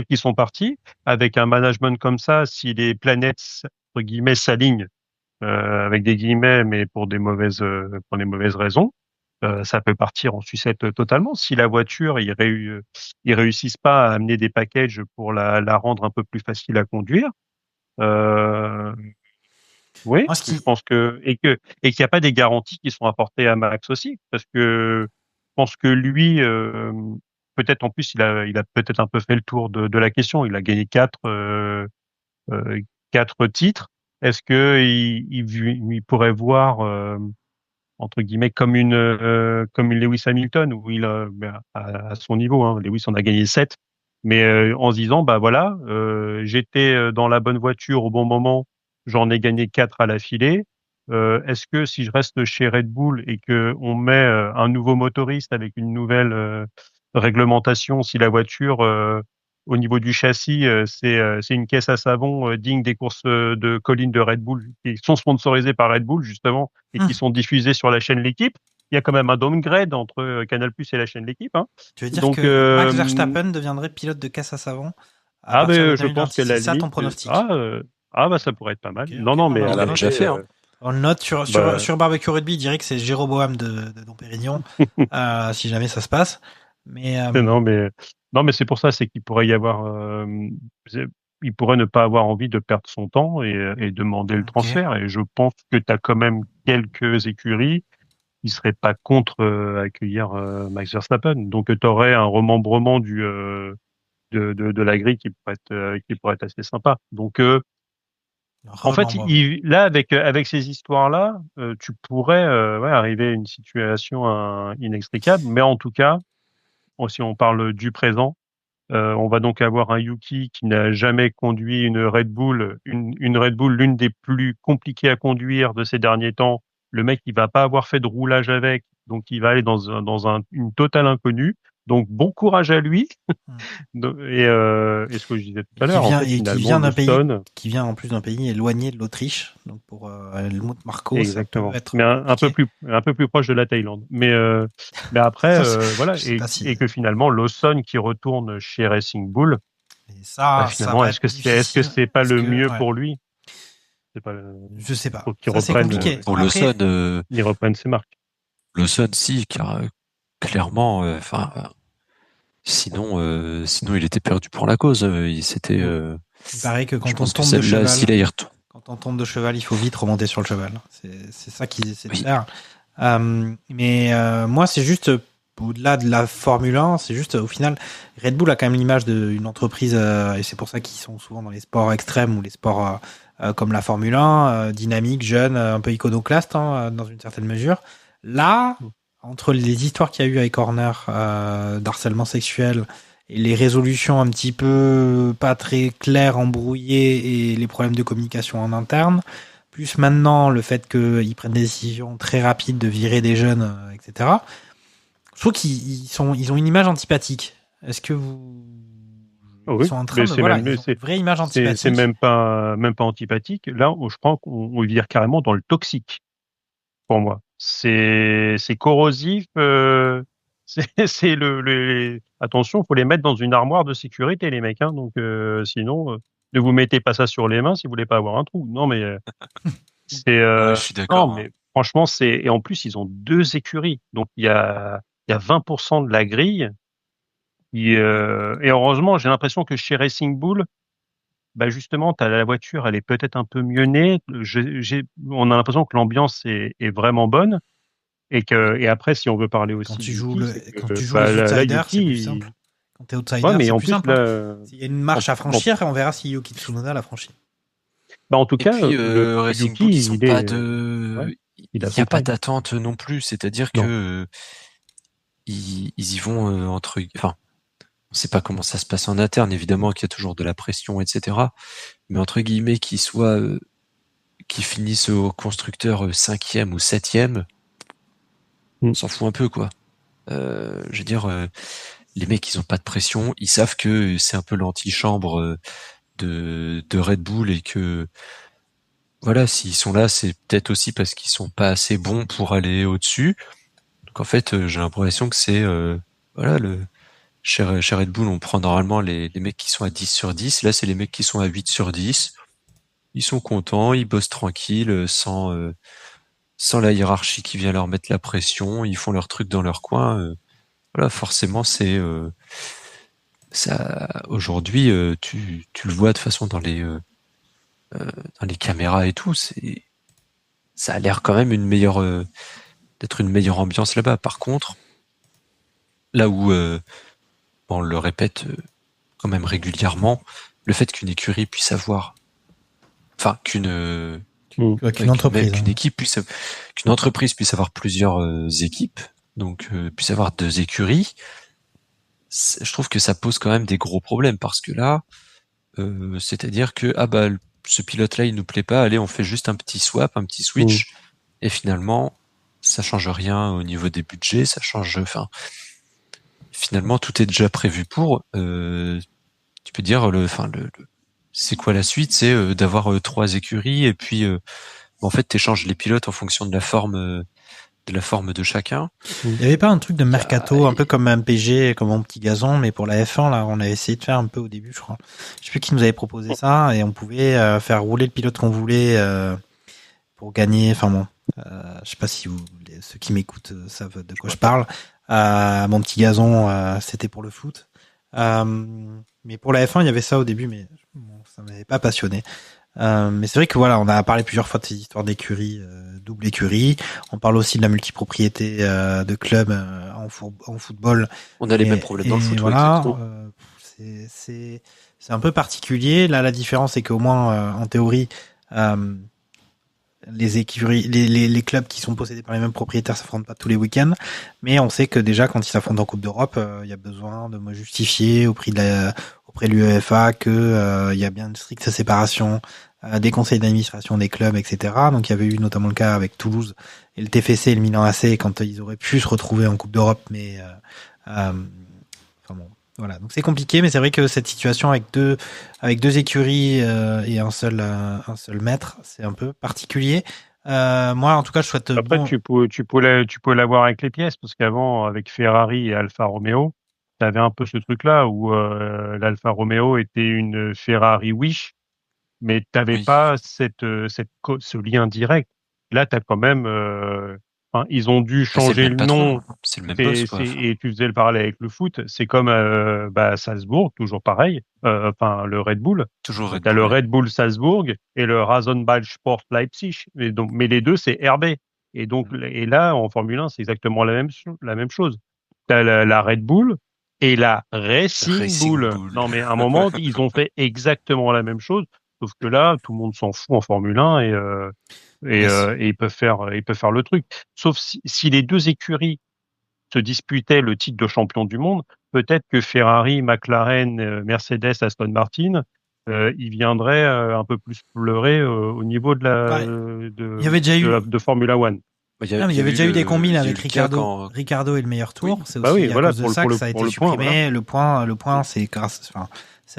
qu'ils sont partis, avec un management comme ça, si les planètes entre guillemets s'alignent, avec des guillemets, mais pour des mauvaises raisons, ça peut partir en sucette totalement. Si la voiture, ils réussissent pas à amener des packages pour la rendre un peu plus facile à conduire, oui, je pense et qu'il n'y a pas des garanties qui sont apportées à Max aussi, parce que je pense que lui, peut-être en plus, il a peut-être un peu fait le tour de la question. Il a gagné 4 titres. Est-ce que il pourrait voir entre guillemets comme une Lewis Hamilton, où il à son niveau, hein, Lewis en a gagné 7, mais en se disant bah voilà, j'étais dans la bonne voiture au bon moment, j'en ai gagné 4 à l'affilée. Est-ce que si je reste chez Red Bull et que on met un nouveau motoriste avec une nouvelle réglementation, si la voiture au niveau du châssis, c'est une caisse à savon digne des courses de collines de Red Bull, qui sont sponsorisées par Red Bull justement et qui sont diffusées sur la chaîne L'équipe. Il y a quand même un downgrade entre Canal+ et la chaîne L'équipe. Hein. Tu veux dire que Max Verstappen deviendrait pilote de caisse à savon je pense que c'est ça ton pronostic. Bah ça pourrait être pas mal. Okay, non, mais on l'a déjà fait. Hein. On le note sur Barbecue Rugby, il dirait que c'est Jéroboam de Dom Pérignon, si jamais ça se passe. Mais non, mais c'est pour ça, c'est qu'il pourrait y avoir, il pourrait ne pas avoir envie de perdre son temps et demander le transfert. Et je pense que tu as quand même quelques écuries qui seraient pas contre accueillir Max Verstappen. Donc tu aurais un remembrement de la grille qui pourrait être assez sympa. Donc en fait, là avec ces histoires-là, tu pourrais arriver à une situation inextricable. Mais en tout cas, si on parle du présent, on va donc avoir un Yuki qui n'a jamais conduit une Red Bull, une Red Bull, l'une des plus compliquées à conduire de ces derniers temps. Le mec, il va pas avoir fait de roulage avec, donc il va aller dans une totale inconnue. Donc bon courage à lui. Et ce que je disais tout à l'heure, qui vient en plus d'un pays éloigné de l'Autriche, donc pour Helmut Marko, exactement. Mais un peu plus proche de la Thaïlande. Mais après voilà, et que finalement Lawson qui retourne chez Racing Bull. Et ça, finalement, est-ce que c'est pas le mieux pour lui? Je sais pas. Faut qu'il reprenne. Pour Lawson, il reprenne ses marques. Lawson, si, car clairement, sinon il était perdu pour la cause. Il paraît que quand on tombe de cheval, quand on tombe de cheval, il faut vite remonter sur le cheval. C'est ça qu'ils essaient de faire. Mais moi, c'est juste au-delà de la Formule 1, c'est juste au final, Red Bull a quand même l'image d'une entreprise, et c'est pour ça qu'ils sont souvent dans les sports extrêmes ou les sports comme la Formule 1, dynamique, jeune, un peu iconoclaste dans une certaine mesure. Là, entre les histoires qu'il y a eu avec Horner d'harcèlement sexuel et les résolutions un petit peu pas très claires, embrouillées et les problèmes de communication en interne, plus maintenant le fait qu'ils prennent des décisions très rapides de virer des jeunes, etc. Je trouve qu'ils ont une image antipathique. Est-ce que ils sont en train de une vraie image antipathique. C'est même pas antipathique. Là, je crois qu'on vire carrément dans le toxique. Pour moi, c'est corrosif. C'est attention, faut les mettre dans une armoire de sécurité, les mecs. Hein, donc sinon, ne vous mettez pas ça sur les mains si vous voulez pas avoir un trou. Non, mais c'est. Je suis d'accord. Non, mais franchement, et en plus ils ont 2 écuries, donc il y a 20% de la grille. Et heureusement, j'ai l'impression que chez Racing Bull, bah justement, la voiture, elle est peut-être un peu mieux née. On a l'impression que l'ambiance est vraiment bonne. Et après, si on veut parler aussi. Quand tu joues les outsiders, c'est plus simple. Quand t'es outsider, c'est plus simple. S'il y a une marche à franchir, on verra si Yuki Tsunoda l'a franchi. Bah en tout cas, Racing Bull, il n'y a pas d'attente non plus. C'est-à-dire que ils y vont enfin, on ne sait pas comment ça se passe en interne. Évidemment qu'il y a toujours de la pression, etc. Mais entre guillemets, qu'ils finissent au constructeur 5e ou 7e, on s'en fout un peu, quoi. Je veux dire, les mecs, ils ont pas de pression. Ils savent que c'est un peu l'antichambre de Red Bull et que, voilà, s'ils sont là, c'est peut-être aussi parce qu'ils sont pas assez bons pour aller au-dessus. Donc en fait, j'ai l'impression que c'est voilà chez Red Bull, on prend normalement les mecs qui sont à 10 sur 10. Là, c'est les mecs qui sont à 8 sur 10. Ils sont contents, ils bossent tranquilles, sans la hiérarchie qui vient leur mettre la pression. Ils font leur truc dans leur coin. Voilà, forcément, c'est ça. Aujourd'hui, tu le vois de façon dans les caméras et tout. Ça a l'air quand même d'être une meilleure ambiance là-bas. Par contre, là où on le répète quand même régulièrement, le fait qu'une écurie puisse avoir, enfin qu'une entreprise, qu'une entreprise puisse avoir plusieurs équipes, donc puisse avoir 2 écuries, je trouve que ça pose quand même des gros problèmes parce que là, c'est-à-dire que ce pilote-là il nous plaît pas, allez on fait juste un petit swap, un petit switch, et finalement ça change rien au niveau des budgets, ça change, enfin. Finalement, tout est déjà prévu pour. Tu peux dire c'est quoi la suite? C'est d'avoir 3 écuries et puis en fait, t'échanges les pilotes en fonction de la forme de chacun. Il y avait pas un truc de mercato, un peu comme un MPG, comme Mon Petit Gazon, mais pour la F1 là, on avait essayé de faire un peu au début, je crois. Je sais plus qui nous avait proposé ça et on pouvait faire rouler le pilote qu'on voulait pour gagner. Enfin bon, je sais pas si ceux qui m'écoutent savent de quoi je parle. Mon Petit Gazon, c'était pour le foot. Mais pour la F1, il y avait ça au début, mais bon, ça m'avait pas passionné. Mais c'est vrai que voilà, on a parlé plusieurs fois de ces histoires d'écurie, double écurie. On parle aussi de la multipropriété de clubs en football. On a les mêmes problèmes dans le foot. Voilà, c'est un peu particulier. Là, la différence, c'est qu'au moins, en théorie, les écuries, les clubs qui sont possédés par les mêmes propriétaires s'affrontent pas tous les week-ends, mais on sait que déjà quand ils s'affrontent en Coupe d'Europe, il y a besoin de me justifier auprès de l'UEFA que il y a bien une stricte séparation des conseils d'administration des clubs, etc. Donc il y avait eu notamment le cas avec Toulouse et le TFC et le Milan AC quand ils auraient pu se retrouver en Coupe d'Europe, mais enfin bon. Voilà, donc c'est compliqué, mais c'est vrai que cette situation avec deux écuries et un seul maître, c'est un peu particulier. Moi, en tout cas, je souhaite. Après, tu peux l'avoir avec les pièces, parce qu'avant, avec Ferrari et Alfa Romeo, tu avais un peu ce truc-là où l'Alfa Romeo était une Ferrari Wish, mais tu n'avais pas ce lien direct. Là, tu as quand même. Ils ont dû changer le nom. C'est le même boss, quoi. Et tu faisais le parallèle avec le foot. C'est comme Salzbourg, toujours pareil. Le Red Bull. Toujours Red Bull. T'as le Red Bull Salzbourg et le Rasenballsport Leipzig. Mais les deux, c'est RB. Et donc, et là, en Formule 1, c'est exactement la même chose. T'as la Red Bull et la Racing Bull. Non, mais à un moment, ils ont fait exactement la même chose. Sauf que là, tout le monde s'en fout en Formule 1 et ils peuvent faire le truc. Sauf si les 2 écuries se disputaient le titre de champion du monde, peut-être que Ferrari, McLaren, Mercedes, Aston Martin, ils viendraient un peu plus pleurer au niveau de Formula One. Il y avait déjà eu des combines avec Ricardo et le meilleur tour. C'est aussi à cause de ça que ça a été supprimé. Le point, c'est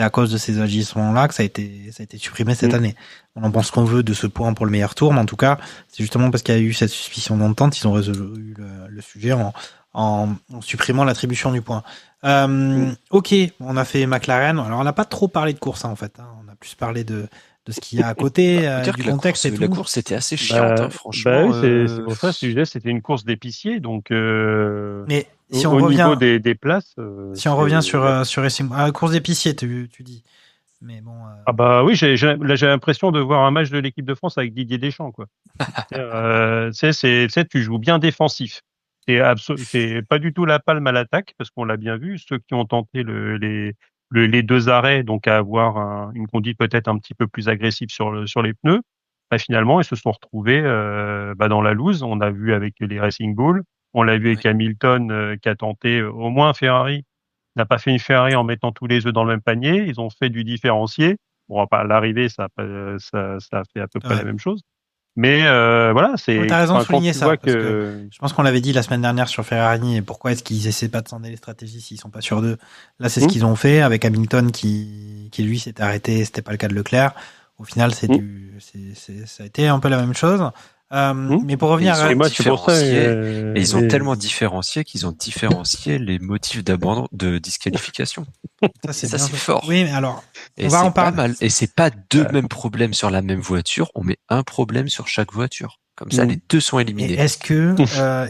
à cause de ces agissements-là que ça a été supprimé cette année. On en pense qu'on veut de ce point pour le meilleur tour, mais en tout cas, c'est justement parce qu'il y a eu cette suspicion d'entente, ils ont résolu le sujet en supprimant l'attribution du point. Ok, on a fait McLaren. Alors, on n'a pas trop parlé de course, en fait. On a plus parlé de ce qu'il y a à côté, du contexte et tout. La course était assez chiante, franchement. C'est pour ça que je disais, c'était une course d'épicier, donc. Mais si on au revient niveau des places. Si on revient sur Racing, course d'épicier, tu dis. Mais bon. Oui, j'ai l'impression de voir un match de l'équipe de France avec Didier Deschamps, quoi. Tu joues bien défensif. C'est pas du tout la palme à l'attaque, parce qu'on l'a bien vu. Ceux qui ont tenté les 2 arrêts, donc à avoir une conduite peut-être un petit peu plus agressive sur les pneus, finalement, ils se sont retrouvés dans la loose. On a vu avec les Racing Bull, on l'a vu avec Hamilton qui a tenté au moins Ferrari. N'a pas fait une Ferrari en mettant tous les œufs dans le même panier. Ils ont fait du différencié. Bon, à l'arrivée, ça a fait à peu près la même chose. Mais voilà, c'est. T'as raison de souligner ça. Que je pense qu'on l'avait dit la semaine dernière sur Ferrari. Et pourquoi est-ce qu'ils essaient pas de sonder les stratégies s'ils sont pas sûrs d'eux? Là, c'est ce qu'ils ont fait avec Hamilton qui lui s'est arrêté. C'était pas le cas de Leclerc. Au final, ça a été un peu la même chose. Mais pour revenir Ils ont Et moi, c'est pour ça. différencié, et ils ont tellement différencié qu'ils ont différencié les motifs d'abandon de disqualification. ça, c'est Ça, bien c'est fait. fort. Oui, mais alors, Et on va c'est en pas parler. mal. Et c'est pas deux mêmes problèmes sur la même voiture. On met un problème sur chaque voiture. Comme ça, les deux sont Et éliminés. est-ce que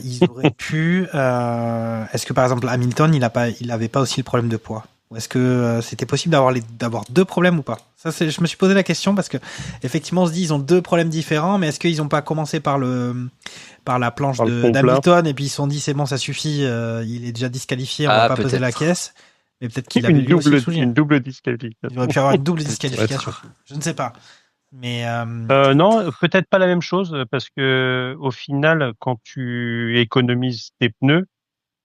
ils auraient pu est-ce que par exemple Hamilton il avait pas aussi le problème de poids, ou est-ce que c'était possible d'avoir deux problèmes ou pas? Ça, je me suis posé la question parce que effectivement on se dit ils ont deux problèmes différents, mais est-ce qu'ils ont pas commencé par la planche Par le pont plat. d'Hamilton et puis ils se sont dit c'est bon, ça suffit, il est déjà disqualifié, on va pas peser la caisse, mais peut-être qu'il avait lui aussi le souci. Une double disqualification. Il aurait pu avoir une double disqualification. Je ne sais pas. Mais Non, peut-être pas la même chose, parce que au final, quand tu économises tes pneus,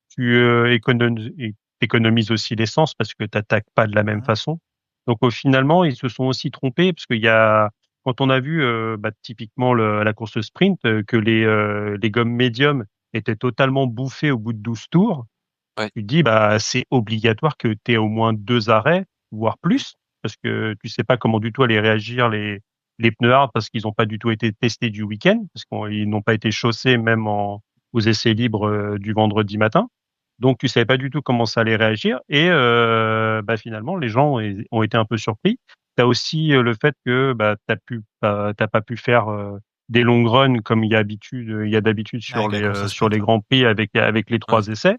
tu économises aussi l'essence parce que tu n'attaques pas de la même façon. Donc finalement, ils se sont aussi trompés parce qu'il y a, quand on a vu typiquement la course sprint, que les gommes médium étaient totalement bouffées au bout de 12 tours. Ouais. Tu te dis c'est obligatoire que tu aies au moins 2 arrêts, voire plus, parce que tu sais pas comment du tout aller réagir les pneus hard, parce qu'ils n'ont pas du tout été testés du week-end, parce qu'ils n'ont pas été chaussés même aux essais libres du vendredi matin. Donc tu savais pas du tout comment ça allait réagir, et finalement les gens ont été un peu surpris. Tu as aussi le fait que t'as pas pu faire des long runs comme il y a d'habitude sur les grands prix avec les 3 essais.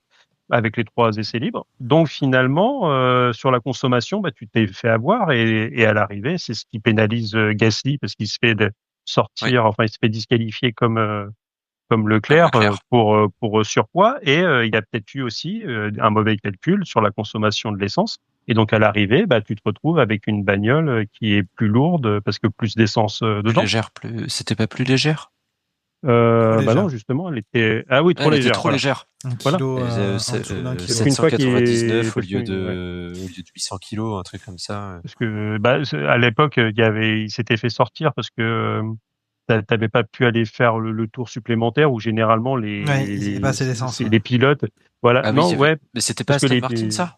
Avec les 3 essais libres. Donc finalement, sur la consommation, tu t'es fait avoir, et à l'arrivée, c'est ce qui pénalise Gasly, parce qu'il se fait sortir, enfin il se fait disqualifier comme Leclerc, pour surpoids, et il a peut-être eu aussi un mauvais calcul sur la consommation de l'essence. Et donc à l'arrivée, tu te retrouves avec une bagnole qui est plus lourde parce que plus d'essence dedans. C'était pas plus légère? Non, justement, elle était trop légère. Trop légère. Voilà. 799 au lieu de 800 kilos, un truc comme ça. Parce que à l'époque, il s'était fait sortir parce que t'avais pas pu aller faire le tour supplémentaire où généralement les pilotes. Voilà. Ah non, oui, mais c'était pas Aston Martin, ça?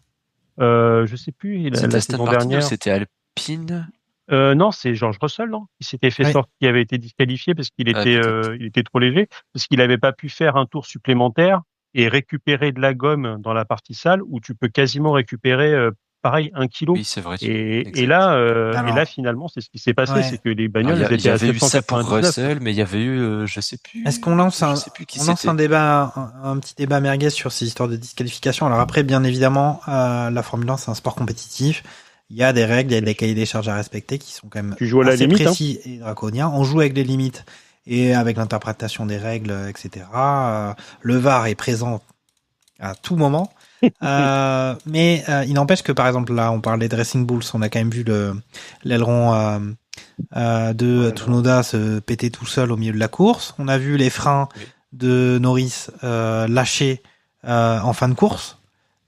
Je sais plus. C'était Aston Martin ou c'était Alpine? Non, c'est George Russell, non? Il s'était fait sortir, qui avait été disqualifié parce qu'il était trop léger, parce qu'il n'avait pas pu faire un tour supplémentaire et récupérer de la gomme dans la partie sale, où tu peux quasiment récupérer, pareil, 1 kilo. Oui, c'est vrai. Et là, finalement, c'est ce qui s'est passé, c'est que les bagnoles, elles étaient à 799. Il y avait eu ça pour Russell, mais il y avait eu, je sais plus. Est-ce qu'on lance un petit débat merguez sur ces histoires de disqualification? Alors après, bien évidemment, la Formule 1, c'est un sport compétitif. Il y a des règles, il y a des cahiers des charges à respecter qui sont quand même assez précis et draconiens. On joue avec les limites et avec l'interprétation des règles, etc. Le VAR est présent à tout moment. Mais il n'empêche que, par exemple, là, on parlait de Racing Bulls, on a quand même vu l'aileron de Tsunoda se péter tout seul au milieu de la course. On a vu les freins de Norris lâcher en fin de course.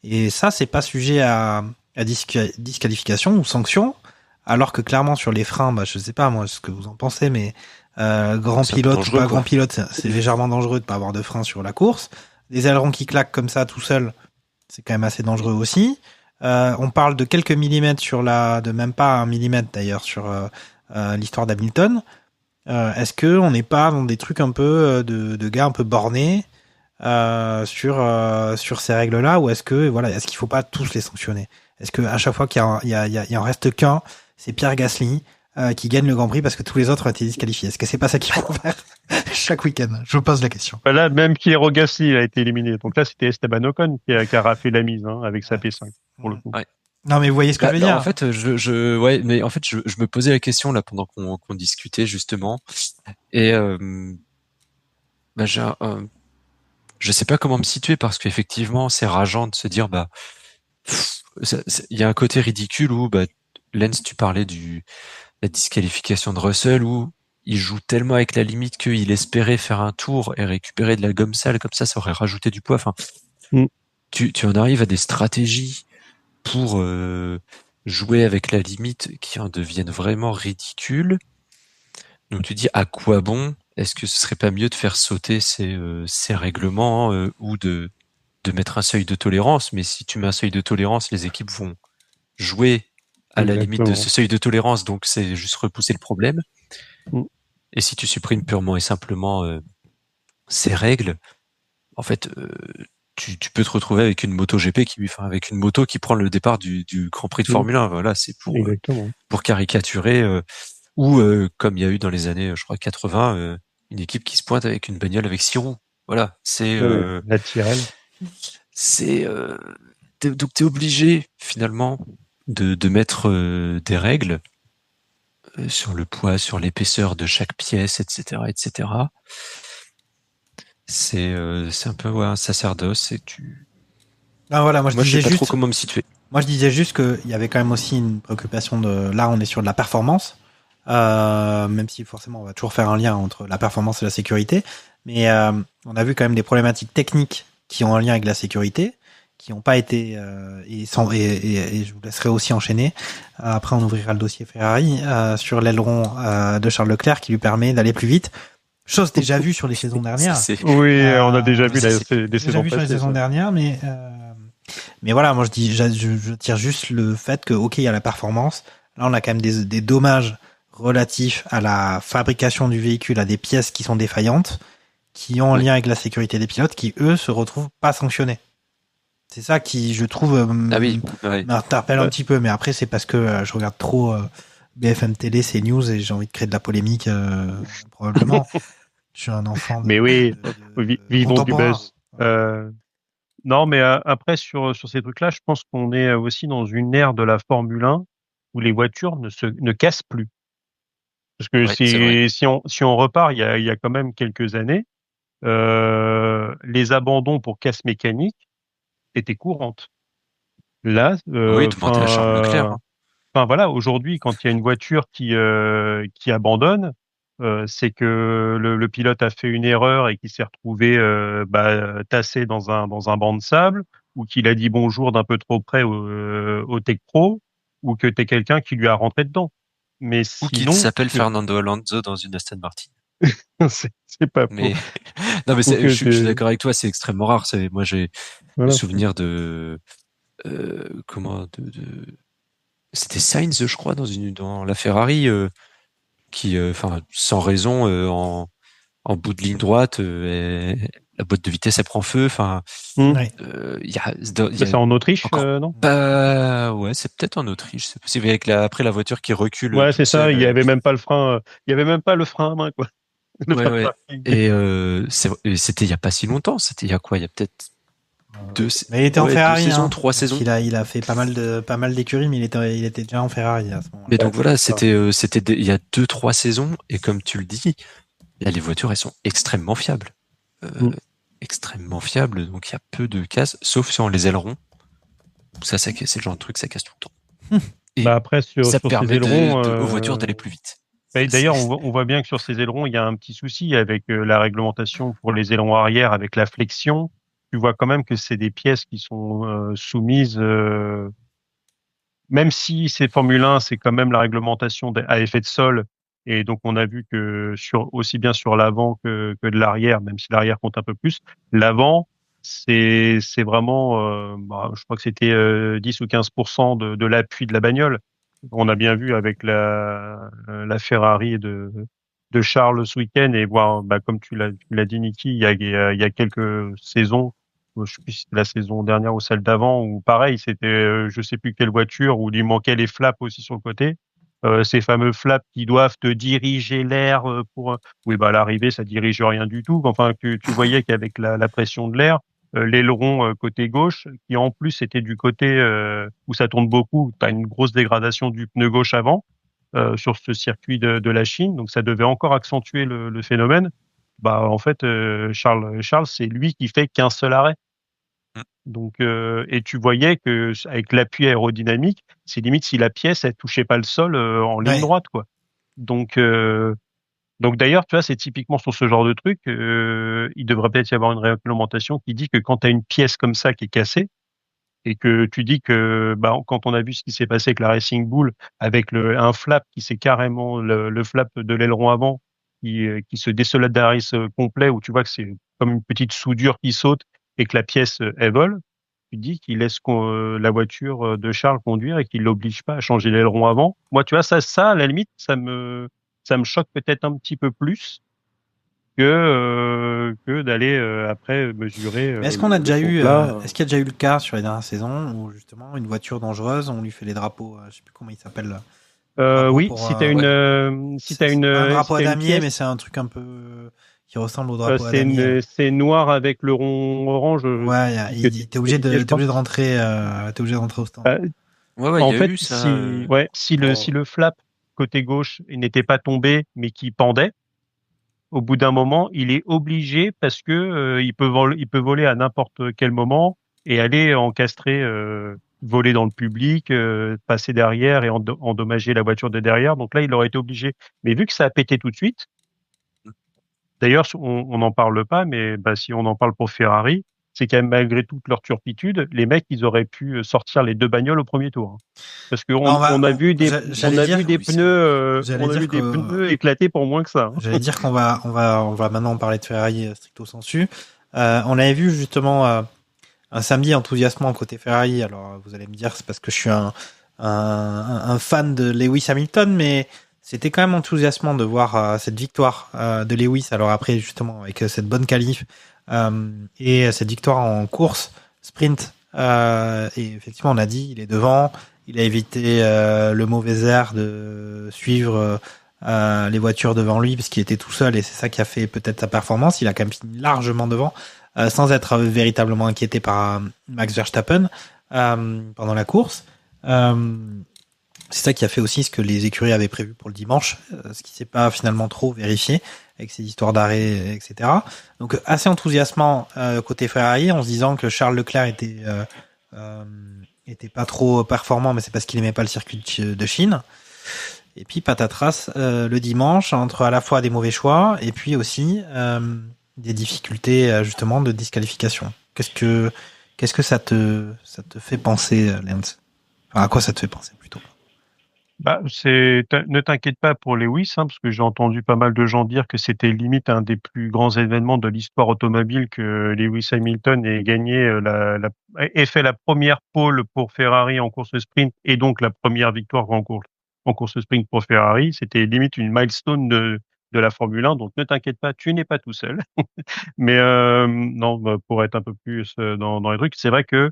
Et ça, c'est pas sujet à disqualification ou sanction, alors que clairement sur les freins, je sais pas moi ce que vous en pensez, mais grand pilote ou pas grand pilote, c'est légèrement dangereux de pas avoir de freins sur la course. Des ailerons qui claquent comme ça tout seul, c'est quand même assez dangereux aussi. On parle de quelques millimètres de même pas un millimètre d'ailleurs sur l'histoire d'Hamilton. Est-ce que on n'est pas dans des trucs un peu de gars un peu bornés sur ces règles-là, ou est-ce qu'il faut pas tous les sanctionner? Est-ce que à chaque fois qu'il y en reste qu'un, c'est Pierre Gasly qui gagne le Grand Prix parce que tous les autres ont été disqualifiés? Est-ce que c'est pas ça qu'il faut faire chaque week-end? Je vous pose la question. Là, même Piero Gasly a été éliminé. Donc là, c'était Esteban Ocon qui a raflé la mise avec sa P5 pour le coup. Ouais. Non, mais vous voyez ce que je veux dire. En fait, je me posais la question là pendant qu'on discutait justement, et je sais pas comment me situer, parce qu'effectivement, c'est rageant de se dire il y a un côté ridicule où Lens, tu parlais la disqualification de Russell, où il joue tellement avec la limite qu'il espérait faire un tour et récupérer de la gomme sale, comme ça aurait rajouté du poids. Enfin, tu en arrives à des stratégies pour jouer avec la limite qui en deviennent vraiment ridicules. Donc tu dis, à quoi bon? Est-ce que ce serait pas mieux de faire sauter ces règlements ou de mettre un seuil de tolérance? Mais si tu mets un seuil de tolérance, les équipes vont jouer à la limite de ce seuil de tolérance, donc c'est juste repousser le problème. Et si tu supprimes purement et simplement ces règles, en fait, tu peux te retrouver avec une moto GP avec une moto qui prend le départ du Grand Prix de Formule 1. Voilà, c'est pour caricaturer, ou comme il y a eu dans les années, je crois 80, une équipe qui se pointe avec une bagnole avec 6 roues. Voilà, c'est la Tyrrell. C'est donc t'es obligé finalement de mettre des règles sur le poids, sur l'épaisseur de chaque pièce, etc., etc. C'est un peu un sacerdoce et tu. Ah voilà, moi je disais sais pas juste. trop comment me situer. Moi je disais juste qu'il y avait quand même aussi une préoccupation de. Là, on est sur de la performance, même si forcément on va toujours faire un lien entre la performance et la sécurité, mais on a vu quand même des problématiques techniques qui ont un lien avec la sécurité, qui n'ont pas été et je vous laisserai aussi enchaîner. Après, on ouvrira le dossier Ferrari sur l'aileron de Charles Leclerc qui lui permet d'aller plus vite. Chose déjà vue sur les saisons dernières. Oui, on a déjà vu des saisons passées. Sur les saisons dernières, mais voilà, moi je tire juste le fait que ok, il y a la performance. Là, on a quand même des dommages relatifs à la fabrication du véhicule, à des pièces qui sont défaillantes, qui ont un lien avec la sécurité des pilotes, qui eux se retrouvent pas sanctionnés. C'est ça qui, je trouve, m'interpelle un petit peu. Mais après, c'est parce que je regarde trop BFM Télé, c'est news, et j'ai envie de créer de la polémique, probablement. Je suis un enfant. Mais oui, vivons du buzz. Non, mais après, sur ces trucs-là, je pense qu'on est aussi dans une ère de la Formule 1 où les voitures ne cassent plus. Parce que si on repart, il y a quand même quelques années, les abandons pour casse mécanique étaient courantes. Là, demande à Charles Leclerc. Enfin voilà, aujourd'hui, quand il y a une voiture qui abandonne, c'est que le pilote a fait une erreur et qu'il s'est retrouvé tassé dans un banc de sable, ou qu'il a dit bonjour d'un peu trop près au Tech Pro, ou que t'es quelqu'un qui lui a rentré dedans. Mais sinon, ou qu'il s'appelle Fernando Alonso dans une Aston Martin. c'est pas faux. Mais non, mais je suis d'accord avec toi, c'est extrêmement rare. Moi, j'ai le souvenir de c'était Sainz, je crois, dans la Ferrari, qui, sans raison, en bout de ligne droite, la boîte de vitesse elle prend feu. Enfin, c'est en Autriche, non? Ouais, c'est peut-être en Autriche. C'est possible avec après la voiture qui recule. Ouais, c'est ça. Il y avait même pas le frein. Il y avait même pas le frein à main, quoi. Ouais. Et c'était il y a pas si longtemps. C'était il y a quoi? Il y a peut-être mais il était en Ferrari, 3 saisons. Il a fait pas mal d'écuries, mais il était déjà en Ferrari à ce moment-là. Mais donc voilà, c'était il y a 2-3 saisons, et comme tu le dis, là les voitures elles sont extrêmement fiables, extrêmement fiables. Donc il y a peu de casses, sauf sur les ailerons. Ça c'est le genre de truc, ça casse tout le temps. Et après ça sur permet ces ailerons, aux voitures d'aller plus vite. D'ailleurs, on voit bien que sur ces ailerons, il y a un petit souci avec la réglementation pour les ailerons arrière, avec la flexion. Tu vois quand même que c'est des pièces qui sont soumises, même si c'est Formule 1, c'est quand même la réglementation à effet de sol. Et donc, on a vu que aussi bien sur l'avant que de l'arrière, même si l'arrière compte un peu plus, l'avant, c'est vraiment, je crois que c'était 10 ou 15% de l'appui de la bagnole. On a bien vu avec la Ferrari de Charles ce week-end, et voir, comme tu l'as dit, Niki, il y a quelques saisons, je sais plus si c'était la saison dernière ou celle d'avant, où pareil, c'était je sais plus quelle voiture, où il lui manquait les flaps aussi sur le côté. Ces fameux flaps qui doivent te diriger l'air pour. Oui, à l'arrivée, ça dirige rien du tout. Enfin, tu voyais qu'avec la pression de l'air, l'aileron côté gauche, qui en plus était du côté où ça tourne beaucoup, tu as une grosse dégradation du pneu gauche avant sur ce circuit de la Chine, donc ça devait encore accentuer le phénomène. En fait, Charles, c'est lui qui fait qu'un seul arrêt. Donc, et tu voyais que avec l'appui aérodynamique, c'est limite si la pièce elle touchait pas le sol en ligne droite, quoi. Donc d'ailleurs, tu vois, c'est typiquement sur ce genre de truc, il devrait peut-être y avoir une réglementation qui dit que quand tu as une pièce comme ça qui est cassée, et que tu dis que quand on a vu ce qui s'est passé avec la Racing Bull, avec un flap qui c'est carrément le flap de l'aileron avant qui se désolidarise complet, où tu vois que c'est comme une petite soudure qui saute et que la pièce elle vole, tu dis qu'il laisse la voiture de Charles conduire et qu'il l'oblige pas à changer l'aileron avant. Moi, tu vois, ça à la limite, ça me ça me choque peut-être un petit peu plus que d'aller après mesurer. Mais est-ce qu'on a déjà eu, plat, est-ce qu'il y a déjà eu le cas sur les dernières saisons où justement une voiture dangereuse, on lui fait les drapeaux, je sais plus comment il s'appelle. oui, pour, si t'as une, si t'as une, pas un drapeau si t'as une damier, pièce, mais c'est un truc un peu qui ressemble au drapeau c'est damier. c'est noir avec le rond orange. Ouais, t'es obligé de rentrer, t'es obligé de rentrer au stand. Ouais, En il y a fait, eu ça. si le flap côté gauche il n'était pas tombé, mais qui pendait, au bout d'un moment, il est obligé parce que il peut voler à n'importe quel moment et aller encastrer, voler dans le public, passer derrière et endommager la voiture de derrière. Donc là, il aurait été obligé. Mais vu que ça a pété tout de suite, d'ailleurs, on n'en parle pas, mais bah, si on en parle pour Ferrari, c'est quand même malgré toute leur turpitude, les mecs, ils auraient pu sortir les 2 bagnoles au premier tour. Parce qu'on on a vu des, pneus, pneus éclater pour moins que ça. J'allais dire qu'on va maintenant parler de Ferrari stricto sensu. On avait vu justement un samedi enthousiasmant côté Ferrari. Alors vous allez me dire c'est parce que je suis un fan de Lewis Hamilton, mais c'était quand même enthousiasmant de voir cette victoire de Lewis. Alors après justement avec cette bonne qualif et cette victoire en course sprint. Et effectivement on a dit il est devant. Il a évité le mauvais air de suivre les voitures devant lui parce qu'il était tout seul et c'est ça qui a fait peut-être sa performance. Il a quand même fini largement devant sans être véritablement inquiété par Max Verstappen pendant la course. C'est ça qui a fait aussi ce que les écuries avaient prévu pour le dimanche, ce qui s'est pas finalement trop vérifié avec ces histoires d'arrêt, etc. Donc assez enthousiasmant côté Ferrari en se disant que Charles Leclerc était pas trop performant, mais c'est parce qu'il aimait pas le circuit de Chine. Et puis patatras le dimanche entre à la fois des mauvais choix et puis aussi des difficultés justement de disqualification. Qu'est-ce que ça te fait penser, Lens? Enfin, à quoi ça te fait penser plutôt? Bah, ne t'inquiète pas pour Lewis, hein, parce que j'ai entendu pas mal de gens dire que c'était limite un des plus grands événements de l'histoire automobile que Lewis Hamilton ait gagné ait fait la première pole pour Ferrari en course sprint et donc la première victoire en course sprint pour Ferrari. C'était limite une milestone de la Formule 1, donc ne t'inquiète pas, tu n'es pas tout seul. Mais non, pour être un peu plus dans les trucs, c'est vrai que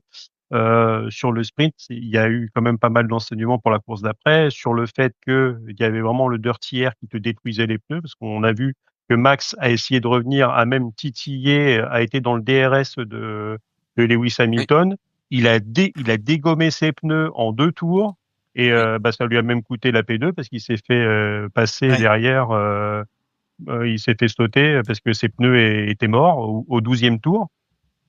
sur le sprint, il y a eu quand même pas mal d'enseignements pour la course d'après, sur le fait que il y avait vraiment le dirty air qui te détruisait les pneus, parce qu'on a vu que Max a essayé de revenir, a même titillé, a été dans le DRS de Lewis Hamilton. Il a dégommé ses pneus en 2 tours, et bah, ça lui a même coûté la P2 parce qu'il s'est fait passer derrière, il s'est fait sauter parce que ses pneus étaient morts au 12e tour.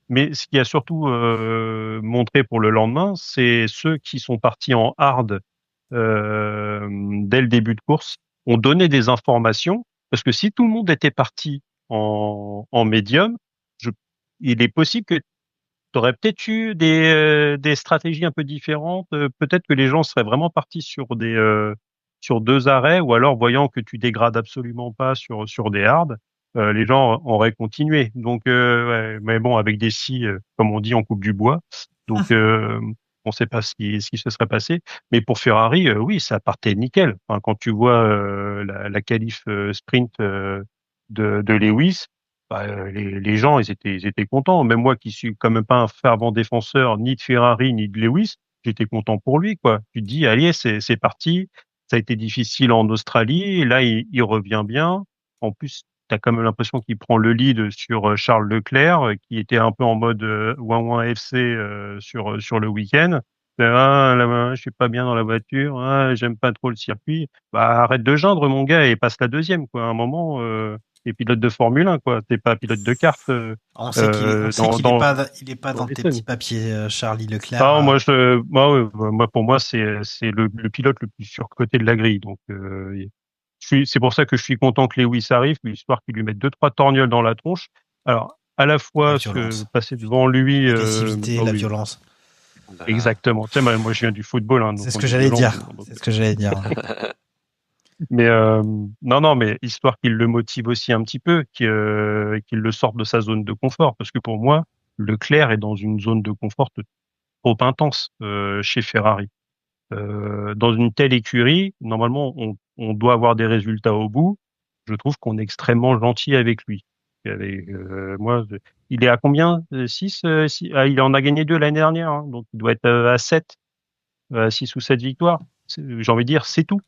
Mais ce qui a surtout montré pour le lendemain, c'est ceux qui sont partis en hard dès le début de course ont donné des informations, parce que si tout le monde était parti en médium, il est possible que tu aurais peut-être eu des stratégies un peu différentes. Peut-être que les gens seraient vraiment partis sur 2 arrêts, ou alors voyant que tu dégrades absolument pas sur des hards, les gens auraient continué. Donc, ouais, mais bon, avec des scies, comme on dit, on coupe du bois. Donc, on ne sait pas ce qui se serait passé. Mais pour Ferrari, oui, ça partait nickel. Enfin, quand tu vois la qualif sprint de Lewis, bah, les gens, ils étaient contents. Même moi, qui suis quand même pas un fervent défenseur ni de Ferrari ni de Lewis, j'étais content pour lui, quoi. Tu te dis, allez, c'est parti. Ça a été difficile en Australie, et là, il revient bien. En plus, tu as quand même l'impression qu'il prend le lead sur Charles Leclerc, qui était un peu en mode ouin FC sur le week-end. Je suis pas bien dans la voiture, j'aime pas trop le circuit. Bah, arrête de geindre, mon gars, et passe la deuxième, quoi. À un moment, t'es pilote de Formule 1, quoi. T'es pas pilote de kart. On sait qu'il est pas dans tes petits papiers, Charlie Leclerc. Ah, moi, pour moi, c'est le pilote le plus surcoté de la grille. Donc, c'est pour ça que je suis content que Lewis arrive, histoire qu'il lui mette 2-3 torgnoles dans la tronche. Alors, à la fois passer devant lui, l'agressivité, la violence. Exactement. Tu sais, moi, je viens du football. Hein, c'est ce que j'allais dire. C'est ce que j'allais dire. Mais non, mais histoire qu'il le motive aussi un petit peu, qu'il le sorte de sa zone de confort, parce que pour moi, Leclerc est dans une zone de confort trop intense chez Ferrari. dans une telle écurie, normalement, on doit avoir des résultats au bout. Je trouve qu'on est extrêmement gentil avec lui. Il est à combien? 6, il en a gagné 2 l'année dernière, hein, donc il doit être à 7, 6 ou 7 victoires. J'ai envie de dire, c'est tout.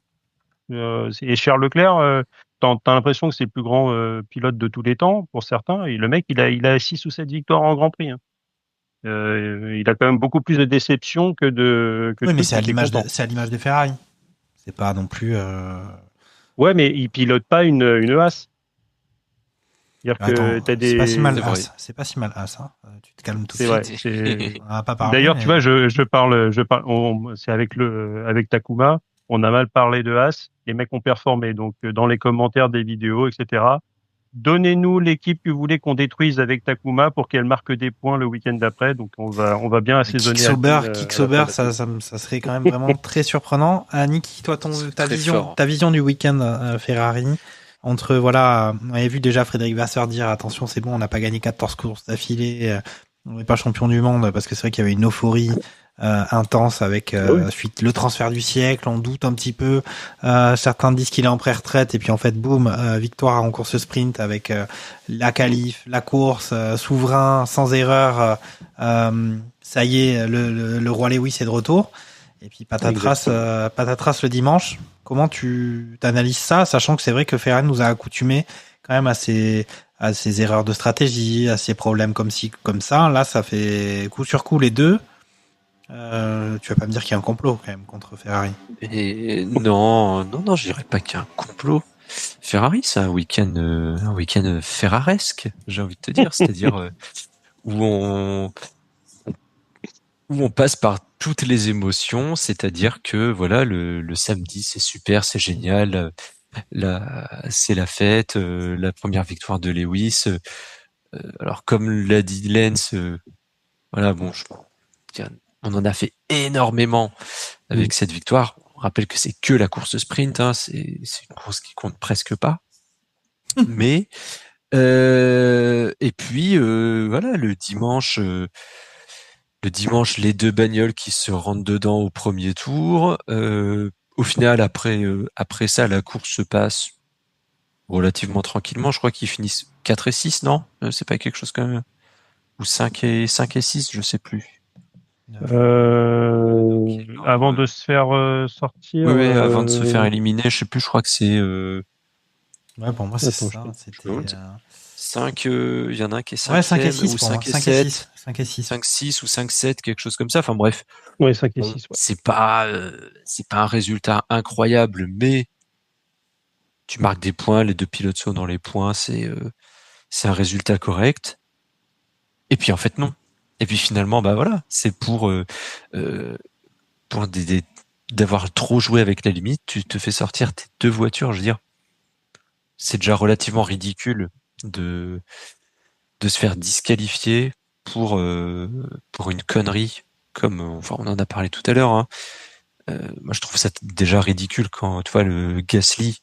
Et Charles Leclerc, t'as l'impression que c'est le plus grand pilote de tous les temps pour certains, et le mec, il a 6 ou 7 victoires en Grand Prix. Hein. Il a quand même beaucoup plus de déceptions que de. Oui, mais c'est à l'image de Ferrari. C'est pas non plus. Ouais, mais il pilote pas une Haas. Attends, c'est pas si mal Haas. C'est pas si mal Haas. Hein. Tu te calmes tout de suite. On va pas parler. D'ailleurs, tu vois, je parle. C'est avec Takuma. On a mal parlé de Haas. Les mecs ont performé. Donc, dans les commentaires des vidéos, etc. Donnez-nous l'équipe que vous voulez qu'on détruise avec Takuma pour qu'elle marque des points le week-end d'après. Donc, on va bien assaisonner. Kicksober, ça serait quand même vraiment très surprenant. Niki, toi, ta vision du week-end Ferrari. Entre, voilà, on avait vu déjà Frédéric Vasseur dire, attention, c'est bon, on n'a pas gagné 14 courses d'affilée, on n'est pas champion du monde, parce que c'est vrai qu'il y avait une euphorie intense avec suite le transfert du siècle, on doute un petit peu, certains disent qu'il est en pré-retraite, et puis en fait, boum, victoire en course sprint avec la qualif, la course, souverain, sans erreur, ça y est, le roi Lewis est de retour. Et puis patatras le dimanche. Comment tu t'analyses ça, sachant que c'est vrai que Ferrari nous a accoutumés quand même à ces erreurs de stratégie, à ces problèmes comme ci, comme ça. Là, ça fait coup sur coup les deux. Tu vas pas me dire qu'il y a un complot quand même contre Ferrari. Et non, je dirais pas qu'il y a un complot. Ferrari, c'est un week-end ferraresque, j'ai envie de te dire, c'est-à-dire où on passe par toutes les émotions, c'est-à-dire que voilà, le samedi c'est super, c'est génial, c'est la fête, la première victoire de Lewis. Alors comme l'a dit Lens, voilà, bon, on en a fait énormément avec cette victoire. On rappelle que c'est que la course sprint, hein, c'est une course qui compte presque pas. Mais et puis voilà, le dimanche, les 2 bagnoles qui se rentrent dedans au premier tour. Au final, après ça, la course se passe relativement tranquillement. Je crois qu'ils finissent 4 et 6, non? C'est pas quelque chose comme... Ou 5 et 6, je sais plus. Avant de se faire sortir... Oui, avant de se faire éliminer, je sais plus, je crois que c'est... Ouais, pour moi, c'est ça. C'était... 5, il y en a un qui est 5, ouais, 5 et 6 ou 5 et 7. 5, 6 ou 5, 7, quelque chose comme ça. Enfin bref. Ouais, 5 et 6. Ouais. C'est pas un résultat incroyable, mais tu marques des points, les 2 pilotes sont dans les points, c'est un résultat correct. Et puis en fait non. Et puis finalement, bah voilà, c'est pour d'avoir trop joué avec la limite, tu te fais sortir tes 2 voitures, je veux dire. C'est déjà relativement ridicule de se faire disqualifier pour une connerie comme on en a parlé tout à l'heure. Hein. Moi, je trouve ça déjà ridicule quand tu vois le Gasly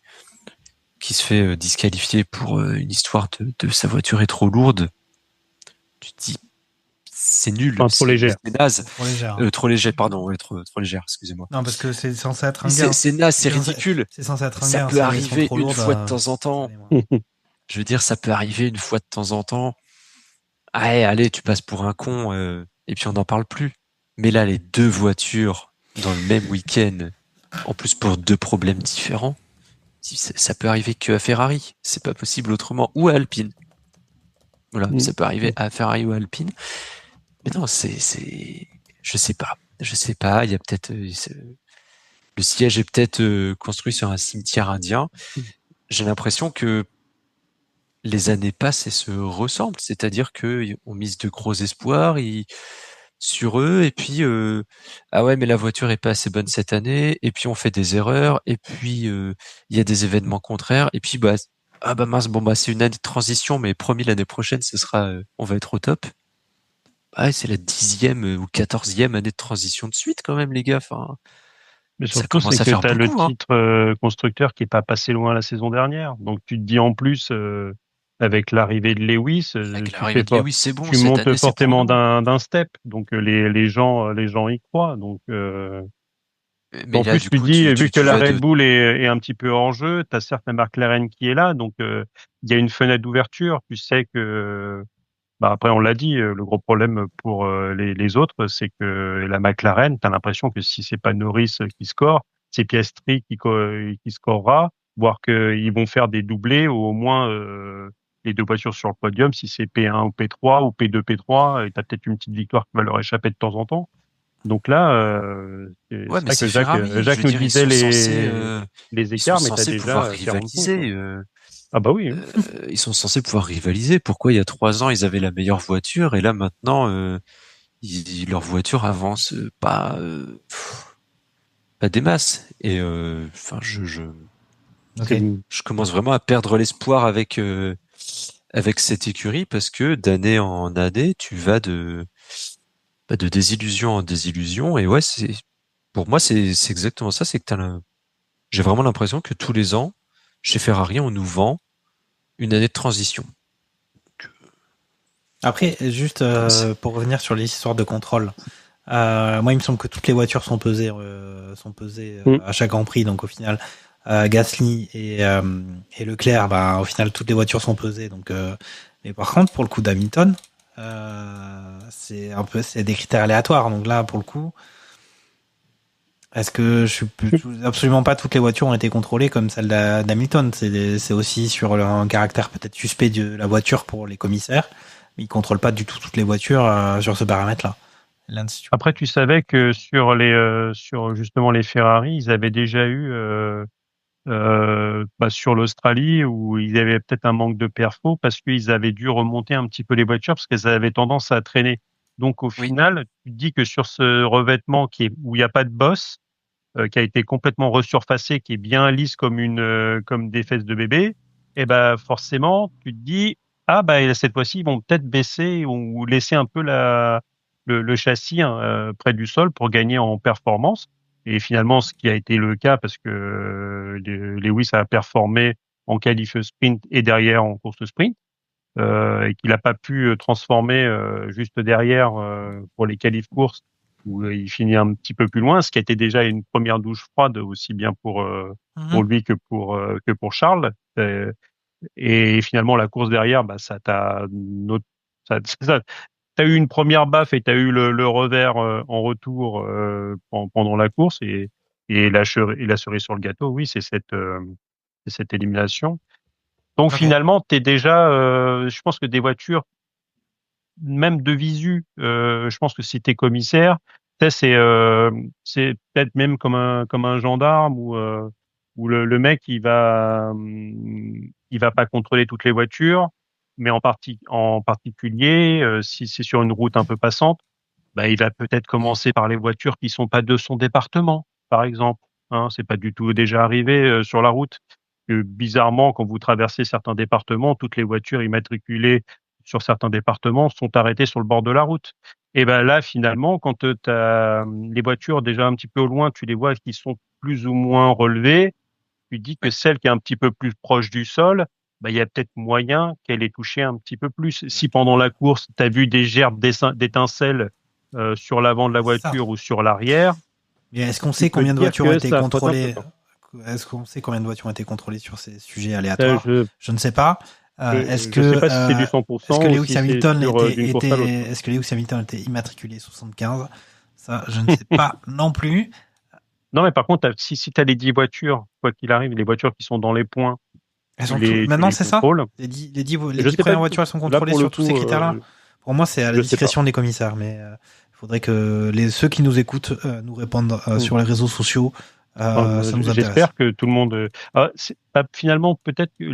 qui se fait disqualifier pour une histoire de sa voiture est trop lourde. Tu te dis c'est nul, trop légère. C'est naze. Trop légère. Trop légère, excusez-moi. Non, parce que c'est censé être un gain. C'est naze, c'est ridicule. C'est censé être un gain. Ça peut arriver une fois de temps en temps. Je veux dire, ça peut arriver une fois de temps en temps. Allez, tu passes pour un con, et puis on n'en parle plus. Mais là, les 2 voitures dans le même week-end, en plus pour 2 problèmes différents, ça peut arriver que à Ferrari. C'est pas possible autrement. Ou à Alpine. Voilà, ça peut arriver à Ferrari ou à Alpine. Mais non, je sais pas. Il y a peut-être le siège est peut-être construit sur un cimetière indien. J'ai l'impression que les années passent et se ressemblent, c'est-à-dire que on mise de gros espoirs sur eux, et puis ah ouais, mais la voiture est pas assez bonne cette année, et puis on fait des erreurs, et puis il y a des événements contraires, et puis mince, c'est une année de transition, mais promis l'année prochaine, on va être au top. C'est la 10e ou 14e année de transition de suite quand même, les gars. Enfin, mais surtout, c'est que tu as le titre constructeur qui est pas passé loin la saison dernière. Donc tu te dis en plus, avec l'arrivée de Lewis, c'est bon, tu montes fortement d'un step. Donc les gens y croient. Donc Mais En là, plus, du tu coup, dis, vu que la vas Red de... Bull est un petit peu en jeu, tu as certes la McLaren qui est là, donc il y a une fenêtre d'ouverture. Tu sais que, bah après, on l'a dit, le gros problème pour les autres, c'est que la McLaren, tu as l'impression que si c'est pas Norris qui score, c'est Piastri qui scorera, voire qu'ils vont faire des doublés ou au moins les deux voitures sur le podium, si c'est P1 ou P3 ou P2, P3, et tu as peut-être une petite victoire qui va leur échapper de temps en temps. Donc là, Ouais, c'est mais vrai c'est que Ferrari. Je Jacques veux nous dire, disait les ils sont écarts, mais tu as censés pouvoir déjà 40 points, quoi. rivaliser. Ah bah oui. Ils sont censés pouvoir rivaliser. Pourquoi il y a 3 ans ils avaient la meilleure voiture et là maintenant leur voiture avance pas des masses. Et enfin, Ok. je commence vraiment à perdre l'espoir avec cette écurie parce que d'année en année, tu vas de désillusion en désillusion. Et ouais, pour moi, c'est exactement ça. C'est que j'ai vraiment l'impression que tous les ans, chez Ferrari, on nous vend une année de transition. Après, juste pour revenir sur les histoires de contrôle, moi il me semble que toutes les voitures sont pesées à chaque Grand Prix, donc au final Gasly et Leclerc, bah, au final toutes les voitures sont pesées. Donc, mais par contre pour le coup d'Hamilton, c'est des critères aléatoires. Donc là pour le coup, est-ce que absolument pas toutes les voitures ont été contrôlées comme celle d'Hamilton. C'est aussi sur un caractère peut-être suspect de la voiture pour les commissaires. Mais ils contrôlent pas du tout toutes les voitures sur ce paramètre-là. Après, tu savais que sur justement les Ferrari, ils avaient déjà eu sur l'Australie où il y avait peut-être un manque de perfo parce qu'ils avaient dû remonter un petit peu les voitures parce qu'elles avaient tendance à traîner. Donc au final, tu te dis que sur ce revêtement où il n'y a pas de bosse, qui a été complètement resurfacé, qui est bien lisse comme des fesses de bébé, et ben forcément, tu te dis ah bah cette fois-ci ils vont peut-être baisser ou laisser un peu le châssis près du sol pour gagner en performance. Et finalement, ce qui a été le cas parce que Lewis a performé en qualif sprint et derrière en course sprint. Et qu'il n'a pas pu transformer juste derrière pour les qualifs courses où il finit un petit peu plus loin, ce qui a été déjà une première douche froide aussi bien pour lui que pour Charles. Et finalement la course derrière, bah t'as eu une première baffe et t'as eu le revers en retour pendant la course et la cerise sur le gâteau, oui, c'est cette élimination. Donc finalement, t'es déjà, je pense que des voitures, même de visu, je pense que si t'es commissaire, c'est peut-être même comme un gendarme où le mec il va pas contrôler toutes les voitures, mais en particulier si c'est sur une route un peu passante, bah il va peut-être commencer par les voitures qui sont pas de son département, par exemple. Hein, c'est pas du tout déjà arrivé sur la route. Que bizarrement, quand vous traversez certains départements, toutes les voitures immatriculées sur certains départements sont arrêtées sur le bord de la route. Et ben là, finalement, quand tu as les voitures déjà un petit peu au loin, tu les vois qui sont plus ou moins relevées, tu dis que celle qui est un petit peu plus proche du sol, bah, il y a peut-être moyen qu'elle ait touché un petit peu plus. Si pendant la course, tu as vu des gerbes d'étincelles sur l'avant de la voiture ou sur l'arrière. Mais est-ce qu'on sait combien de voitures ont été contrôlées? Est-ce qu'on sait combien de voitures ont été contrôlées sur ces sujets aléatoires? Je ne sais pas. Est-ce que je sais pas si c'est du 100%. Est-ce que Lewis Hamilton était immatriculé 75? Ça, je ne sais pas non plus. Non, mais par contre, si tu as les 10 voitures, quoi qu'il arrive, les voitures qui sont dans les points. Maintenant, c'est ça? Les 10 premières voitures, elles sont contrôlées sur tous ces critères-là? Pour moi, c'est à la discrétion des commissaires, mais il faudrait que ceux qui nous écoutent nous répondent sur les réseaux sociaux. Ça nous intéresse. J'espère que tout le monde. Finalement, peut-être que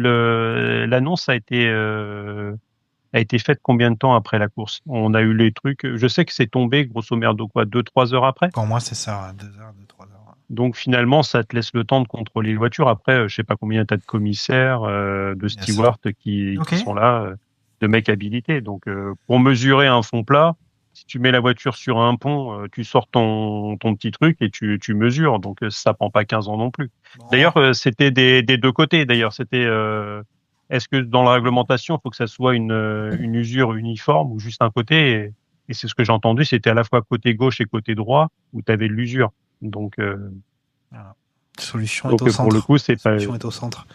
l'annonce a été faite combien de temps après la course? On a eu les trucs. Je sais que c'est tombé grosso merdo 2-3 heures après. Pour moi, c'est ça, 2 heures, 2-3 heures. Donc finalement, ça te laisse le temps de contrôler les voitures. Après, je sais pas combien t'as de commissaires, de stewards qui sont là, de mecs habilités. Donc pour mesurer un fond plat. Si tu mets la voiture sur un pont, tu sors ton petit truc et tu mesures. Donc, ça prend pas 15 ans non plus. Bon. D'ailleurs, c'était des deux côtés. D'ailleurs, c'était est-ce que dans la réglementation, il faut que ça soit une usure uniforme ou juste un côté et c'est ce que j'ai entendu, c'était à la fois côté gauche et côté droit où tu avais l'usure. Donc, Voilà. Solution Donc est au centre. pour le coup, c'est pas. Solution est au centre.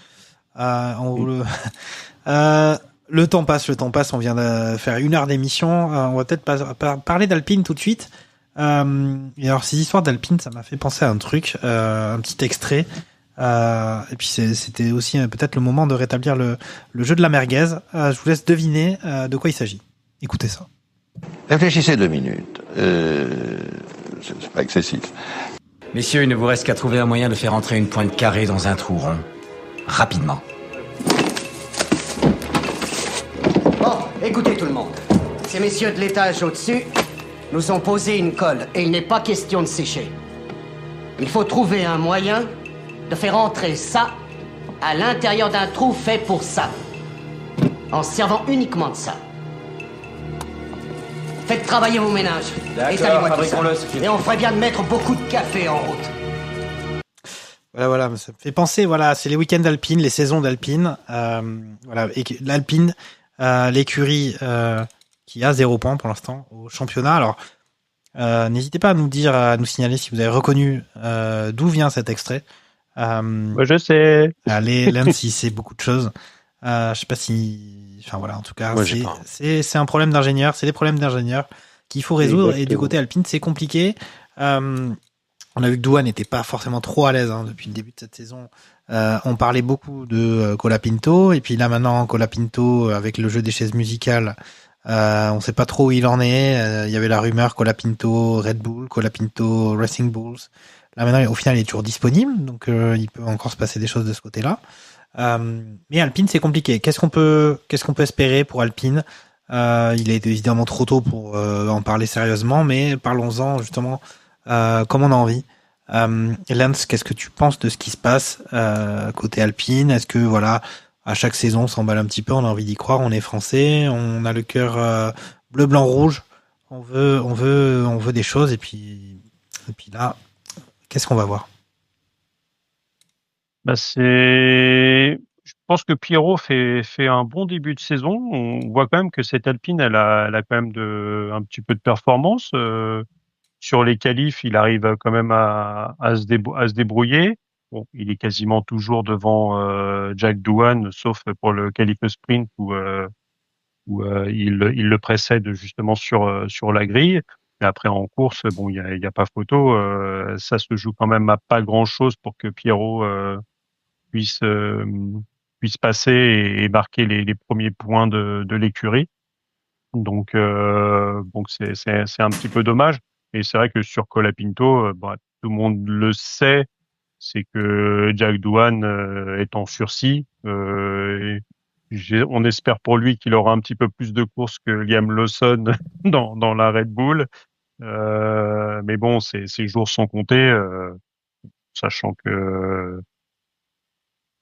Le temps passe. On vient de faire 1 heure d'émission. On va peut-être parler d'Alpine tout de suite. Et alors ces histoires d'Alpine, ça m'a fait penser à un truc, un petit extrait. Et puis c'était aussi peut-être le moment de rétablir le jeu de la merguez. Je vous laisse deviner de quoi il s'agit. Écoutez ça. Réfléchissez 2 minutes. C'est pas excessif. Messieurs, il ne vous reste qu'à trouver un moyen de faire entrer une pointe carrée dans un trou rond. Rapidement. Bon, écoutez tout le monde. Ces messieurs de l'étage au-dessus nous ont posé une colle et il n'est pas question de sécher. Il faut trouver un moyen de faire entrer ça à l'intérieur d'un trou fait pour ça. En se servant uniquement de ça. Faites travailler vos ménages. D'accord, fabriquons-le, c'est fini. Et on ferait bien de mettre beaucoup de café en route. Voilà, ça me fait penser, c'est les week-ends d'Alpine, les saisons d'Alpine. Et l'Alpine, l'écurie qui a 0 point pour l'instant au championnat. Alors, n'hésitez pas à nous signaler si vous avez reconnu d'où vient cet extrait. Moi, je sais. L'ANSI, c'est beaucoup de choses. Je sais pas si... Enfin voilà, en tout cas, Moi, c'est un problème d'ingénieur. C'est des problèmes d'ingénieur qu'il faut résoudre. Exactement. Et du côté Alpine, c'est compliqué. On a vu que Douane n'était pas forcément trop à l'aise depuis le début de cette saison. On parlait beaucoup de Colapinto. Et puis là, maintenant, Colapinto, avec le jeu des chaises musicales, on sait pas trop où il en est. Il y avait la rumeur Colapinto Red Bull, Colapinto Racing Bulls. Là, maintenant, au final, il est toujours disponible. Donc, il peut encore se passer des choses de ce côté-là. Mais Alpine, c'est compliqué. Qu'est-ce qu'on peut espérer pour Alpine? Il est évidemment trop tôt pour en parler sérieusement, mais parlons-en justement comme on a envie. Lance, qu'est-ce que tu penses de ce qui se passe côté Alpine? Est-ce que à chaque saison, on s'emballe un petit peu, on a envie d'y croire, on est français, on a le cœur bleu, blanc, rouge, on veut des choses, et puis là, qu'est-ce qu'on va voir? Je pense que Pierrot fait un bon début de saison. On voit quand même que cette Alpine, elle a quand même un petit peu de performance. Sur les qualifs, il arrive quand même à se débrouiller. Bon, il est quasiment toujours devant Jack Doohan, sauf pour le qualif sprint où il le précède justement sur la grille. Mais après en course, bon, il y a pas photo. Ça se joue quand même à pas grand chose pour que Pierrot puisse passer et marquer les premiers points de l'écurie. Donc c'est un petit peu dommage. Et c'est vrai que sur Colapinto, tout le monde le sait, c'est que Jack Doohan est en sursis. On espère pour lui qu'il aura un petit peu plus de courses que Liam Lawson dans la Red Bull. Mais bon, ces jours sont comptés, sachant que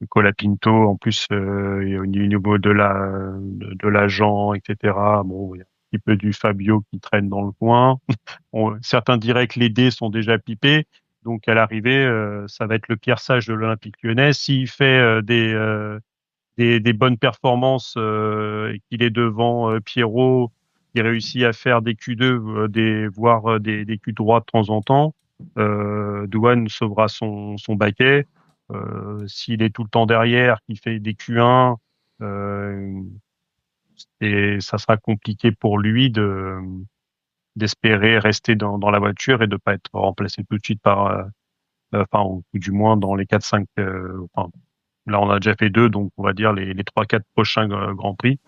Colapinto, en plus, au niveau de l'agent, etc. Bon, il y a un petit peu du Fabio qui traîne dans le coin. Certains diraient que les dés sont déjà pipés. Donc, à l'arrivée, ça va être le Pierre Sage de l'Olympique Lyonnais. S'il fait des bonnes performances et qu'il est devant Pierrot, qui réussit à faire des Q2, voire des Q3 de temps en temps, Doohan sauvera son baquet. S'il est tout le temps derrière, qu'il fait des Q1, et ça sera compliqué pour lui d'espérer rester dans la voiture et de pas être remplacé tout de suite par, ou du moins dans les 4-5. Là, on a déjà fait 2, donc on va dire les 3-4 prochains Grands Prix.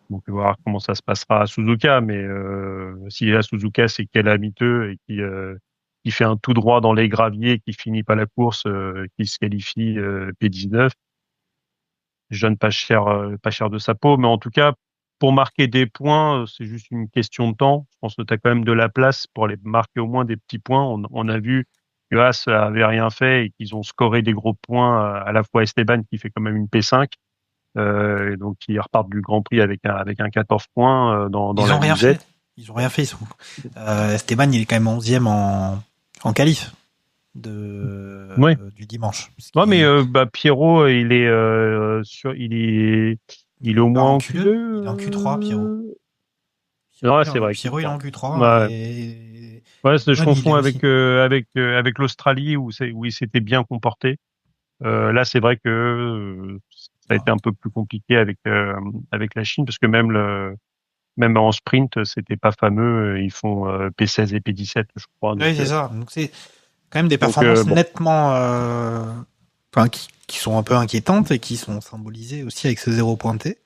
Donc, on va voir comment ça se passera à Suzuka, mais si à Suzuka, c'est qu'elle a miteux et qui fait un tout droit dans les graviers, qui finit pas la course, qui se qualifie P19. Je donne pas cher de sa peau, mais en tout cas, pour marquer des points, c'est juste une question de temps. Je pense que tu as quand même de la place pour aller marquer au moins des petits points. On a vu que Haas avait rien fait et qu'ils ont scoré des gros points, à la fois Esteban qui fait quand même une P5, donc qui repartent du Grand Prix avec un 14 points dans la musette. Ils ont rien fait. Esteban, il est quand même 11e en qualif du dimanche. Ouais, mais Pierrot, il est au moins en Q2. Il est en Q3, Pierrot. Non, c'est vrai. Pirot, il est en Q3. Ouais. Je confonds avec l'Australie où il s'était bien comporté. Là, c'est vrai que ça a été un peu plus compliqué avec la Chine parce que même en sprint, c'était pas fameux. Ils font P16 et P17, je crois. Oui, c'est ça. Donc c'est quand même des performances nettement, qui sont un peu inquiétantes et qui sont symbolisées aussi avec ce 0 pointé.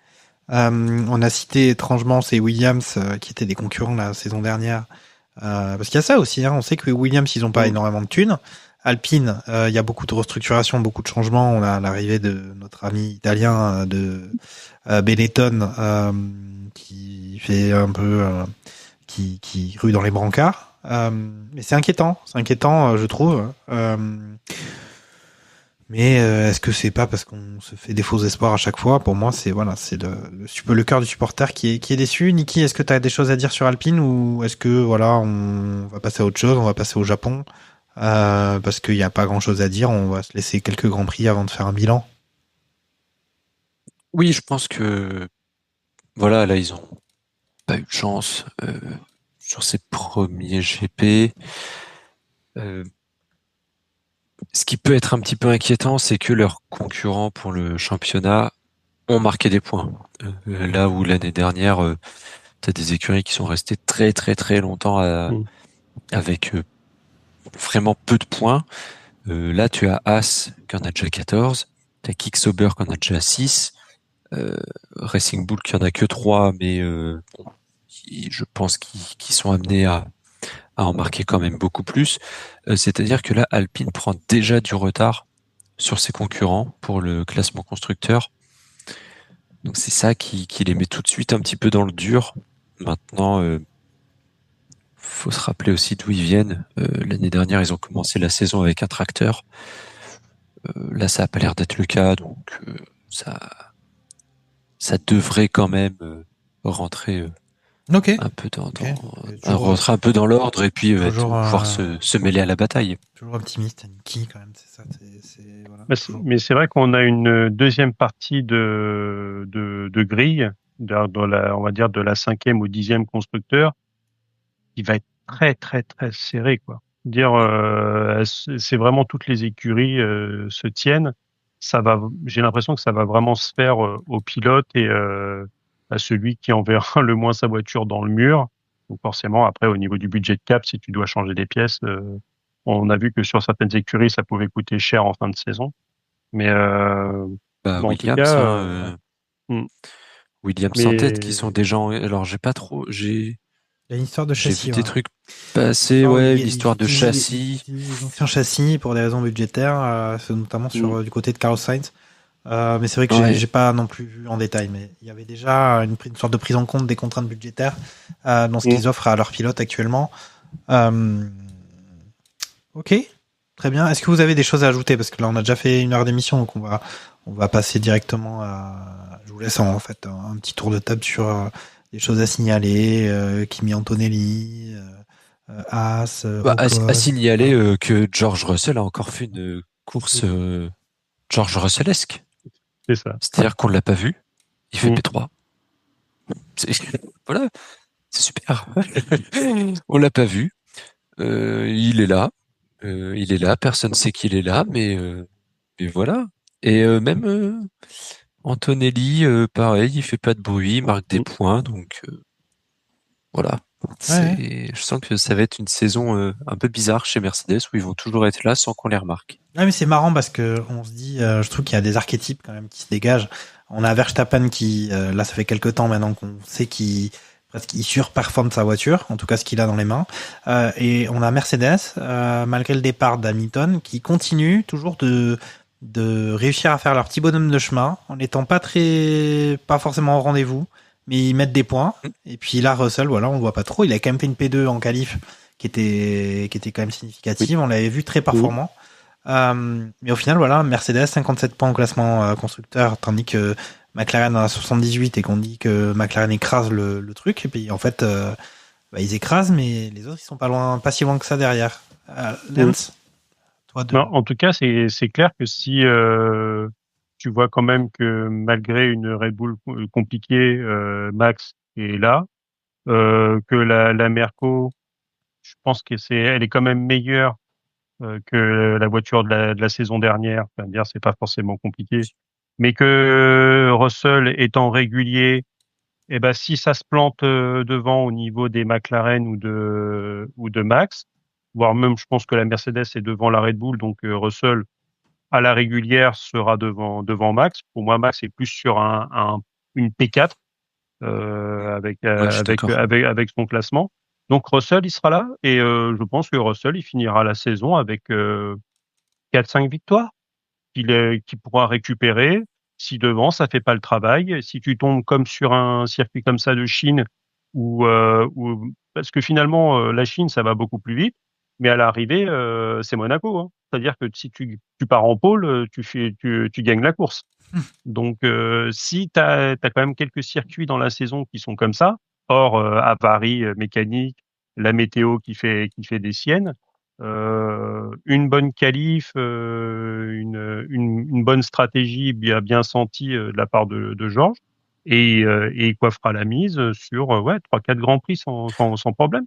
On a cité étrangement ces Williams qui étaient des concurrents la saison dernière. Parce qu'il y a ça aussi, hein. On sait que Williams, ils ont pas énormément de thunes. Alpine, il y a beaucoup de restructuration, beaucoup de changements. On a l'arrivée de notre ami italien de Benetton qui fait un peu qui rue dans les brancards. Mais c'est inquiétant, je trouve. Mais est-ce que c'est pas parce qu'on se fait des faux espoirs à chaque fois? Pour moi, c'est le cœur du supporter qui est déçu. Niki, est-ce que tu as des choses à dire sur Alpine ou est-ce que on va passer à autre chose, on va passer au Japon parce qu'il n'y a pas grand-chose à dire, on va se laisser quelques grands prix avant de faire un bilan. Oui, je pense que là ils ont pas eu de chance sur ces premiers GP. Ce qui peut être un petit peu inquiétant, c'est que leurs concurrents pour le championnat ont marqué des points. Là où l'année dernière, t'as des écuries qui sont restées très très très longtemps avec vraiment peu de points. Là, tu as Haas qui en a déjà 14, t'as Kick-Sauber qui en a déjà 6, Racing Bull qui en a que 3, mais je pense qu'ils sont amenés à en marquer quand même beaucoup plus. C'est-à-dire que là, Alpine prend déjà du retard sur ses concurrents pour le classement constructeur. Donc c'est ça qui les met tout de suite un petit peu dans le dur. Maintenant, faut se rappeler aussi d'où ils viennent. L'année dernière, ils ont commencé la saison avec un tracteur. Là, ça n'a pas l'air d'être le cas, donc ça devrait quand même rentrer un peu rentrer un peu dans l'ordre et puis pouvoir se mêler à la bataille. Toujours optimiste, Niki, quand même, c'est ça. Mais c'est vrai qu'on a une deuxième partie de grille, on va dire de la 5e au 10e constructeur, qui va être très très très serré, quoi. C'est vraiment toutes les écuries se tiennent. J'ai l'impression que ça va vraiment se faire au pilote et à celui qui enverra le moins sa voiture dans le mur. Donc forcément, après, au niveau du budget de cap, si tu dois changer des pièces, on a vu que sur certaines écuries, ça pouvait coûter cher en fin de saison. Mais en tout cas, Williams en tête, qui sont des gens. Alors, j'ai pas trop. Il y a une histoire de châssis. J'ai vu des trucs passer, l'histoire de châssis. Ils ont fait un châssis pour des raisons budgétaires, notamment du côté de Carlos Sainz. Mais c'est vrai que j'ai pas non plus vu en détail, mais il y avait déjà une sorte de prise en compte des contraintes budgétaires dans ce qu'ils offrent à leurs pilotes actuellement. Ok, très bien. Est-ce que vous avez des choses à ajouter? Parce que là, on a déjà fait 1 heure d'émission, donc on va passer directement à... Je vous laisse en fait un petit tour de table sur des choses à signaler. Kimi Antonelli, Haas. À signaler que George Russell a encore fait une course George Russellesque. C'est ça. C'est-à-dire qu'on l'a pas vu. Il fait P3. Voilà, c'est super. On l'a pas vu. Il est là. Personne sait qu'il est là, mais voilà. Et même Antonelli, pareil, il fait pas de bruit, il marque des points, donc voilà. Je sens que ça va être une saison un peu bizarre chez Mercedes où ils vont toujours être là sans qu'on les remarque. Ouais, mais c'est marrant parce que on se dit, je trouve qu'il y a des archétypes quand même qui se dégagent. On a Verstappen qui, là, ça fait quelques temps maintenant qu'on sait qu'il surperforme sa voiture, en tout cas ce qu'il a dans les mains. Et on a Mercedes, malgré le départ d'Hamilton, qui continue toujours de réussir à faire leur petit bonhomme de chemin en n'étant pas forcément au rendez-vous, mais ils mettent des points. Et puis là, Russell, voilà, on le voit pas trop. Il a quand même fait une P2 en qualif qui était quand même significative. On l'avait vu très performant. Mais au final, voilà, Mercedes 57 points au classement constructeur, tandis que McLaren a 78 et qu'on dit que McLaren écrase le truc. Et puis en fait, ils écrasent, mais les autres ils sont pas si loin que ça derrière. Lance, toi non, en tout cas, c'est clair que si tu vois quand même que malgré une Red Bull compliquée, Max est là. que la Merco, je pense que elle est quand même meilleure que la voiture de la saison dernière. Enfin, dire, c'est pas forcément compliqué, mais que Russell étant régulier, eh ben si ça se plante devant au niveau des McLaren ou de Max, voire même je pense que la Mercedes est devant la Red Bull, donc Russell à la régulière sera devant Max. Pour moi, Max est plus sur une P4 avec son classement. Donc Russell, il sera là et je pense que Russell, il finira la saison avec 4-5 victoires qu'il pourra récupérer. Si devant, ça fait pas le travail. Si tu tombes comme sur un circuit comme ça de Chine, parce que finalement, la Chine, ça va beaucoup plus vite, mais à l'arrivée, c'est Monaco. Hein. C'est-à-dire que si tu pars en pôle, tu gagnes la course. Donc, si tu as quand même quelques circuits dans la saison qui sont comme ça, hors avarie mécanique, la météo qui fait des siennes, une bonne qualif, une bonne stratégie bien sentie de la part de Georges, et il coiffera la mise sur 3-4 grands prix sans problème.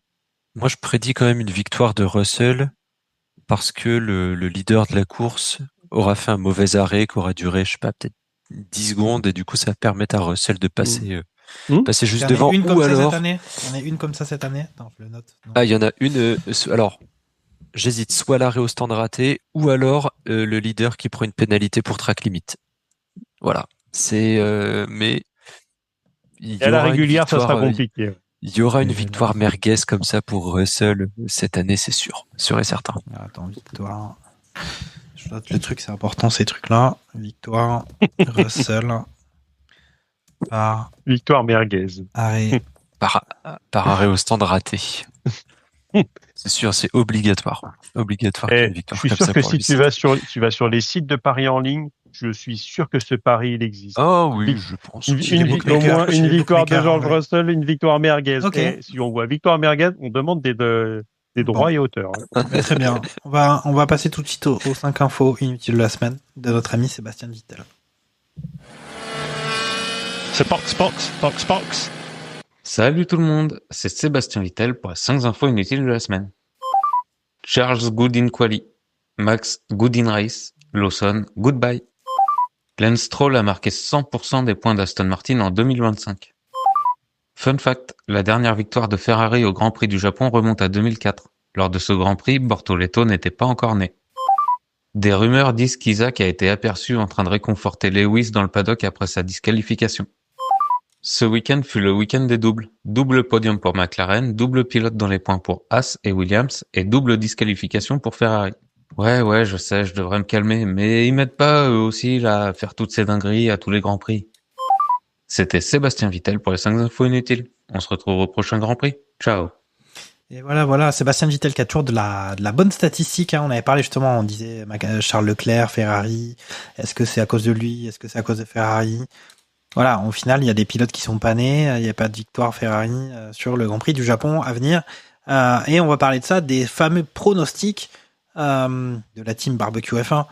Moi, je prédis quand même une victoire de Russell parce que le leader de la course aura fait un mauvais arrêt qui aura duré, je sais pas, peut-être 10 secondes, et du coup, ça va permettre à Russell de passer juste devant. Il y en a une comme ou ça alors, cette année. Il y en a une comme ça cette année. Attends, je le note. Non. il y en a une. Alors, j'hésite soit l'arrêt au stand raté, ou alors le leader qui prend une pénalité pour track limite. Voilà. C'est mais il y à la aura régulière, ça sera compliqué. Il y aura une victoire merguez comme ça pour Russell cette année, c'est sûr et certain. Attends, victoire. Je note le truc, c'est important ces trucs-là. Victoire Russell par victoire merguez. Arrêt. Par arrêt au stand raté. C'est sûr, c'est obligatoire. Obligatoire. Je suis sûr que si tu vas sur les sites de paris en ligne, je suis sûr que ce pari il existe. Oh oui, je pense. Au moins une victoire de George Russell, une victoire merguez. Okay. Et si on voit victoire merguez, on demande des droits et hauteurs. Très bien. On va passer tout de suite aux 5 infos inutiles de la semaine de notre ami Sébastien Vittel. C'est box. Salut tout le monde, c'est Sébastien Vittel pour les 5 infos inutiles de la semaine. Charles good in quali, Max good in race, Lawson goodbye. Lance Stroll a marqué 100% des points d'Aston Martin en 2025. Fun fact, la dernière victoire de Ferrari au Grand Prix du Japon remonte à 2004. Lors de ce Grand Prix, Bortoleto n'était pas encore né. Des rumeurs disent qu'Isaac a été aperçu en train de réconforter Lewis dans le paddock après sa disqualification. Ce week-end fut le week-end des doubles. Double podium pour McLaren, double pilote dans les points pour Haas et Williams, et double disqualification pour Ferrari. Ouais, je sais, je devrais me calmer, mais ils m'aident pas, eux aussi, là, à faire toutes ces dingueries à tous les Grands Prix. C'était Sébastien Vittel pour les 5 infos inutiles. On se retrouve au prochain Grand Prix. Ciao. Et voilà, Sébastien Vittel qui a toujours de la bonne statistique. Hein. On avait parlé justement, on disait Charles Leclerc, Ferrari. Est-ce que c'est à cause de lui? Est-ce que c'est à cause de Ferrari? Voilà, au final, il y a des pilotes qui sont pas nés. Il n'y a pas de victoire Ferrari sur le Grand Prix du Japon à venir. Et on va parler de ça, des fameux pronostics de la team Barbecue F1,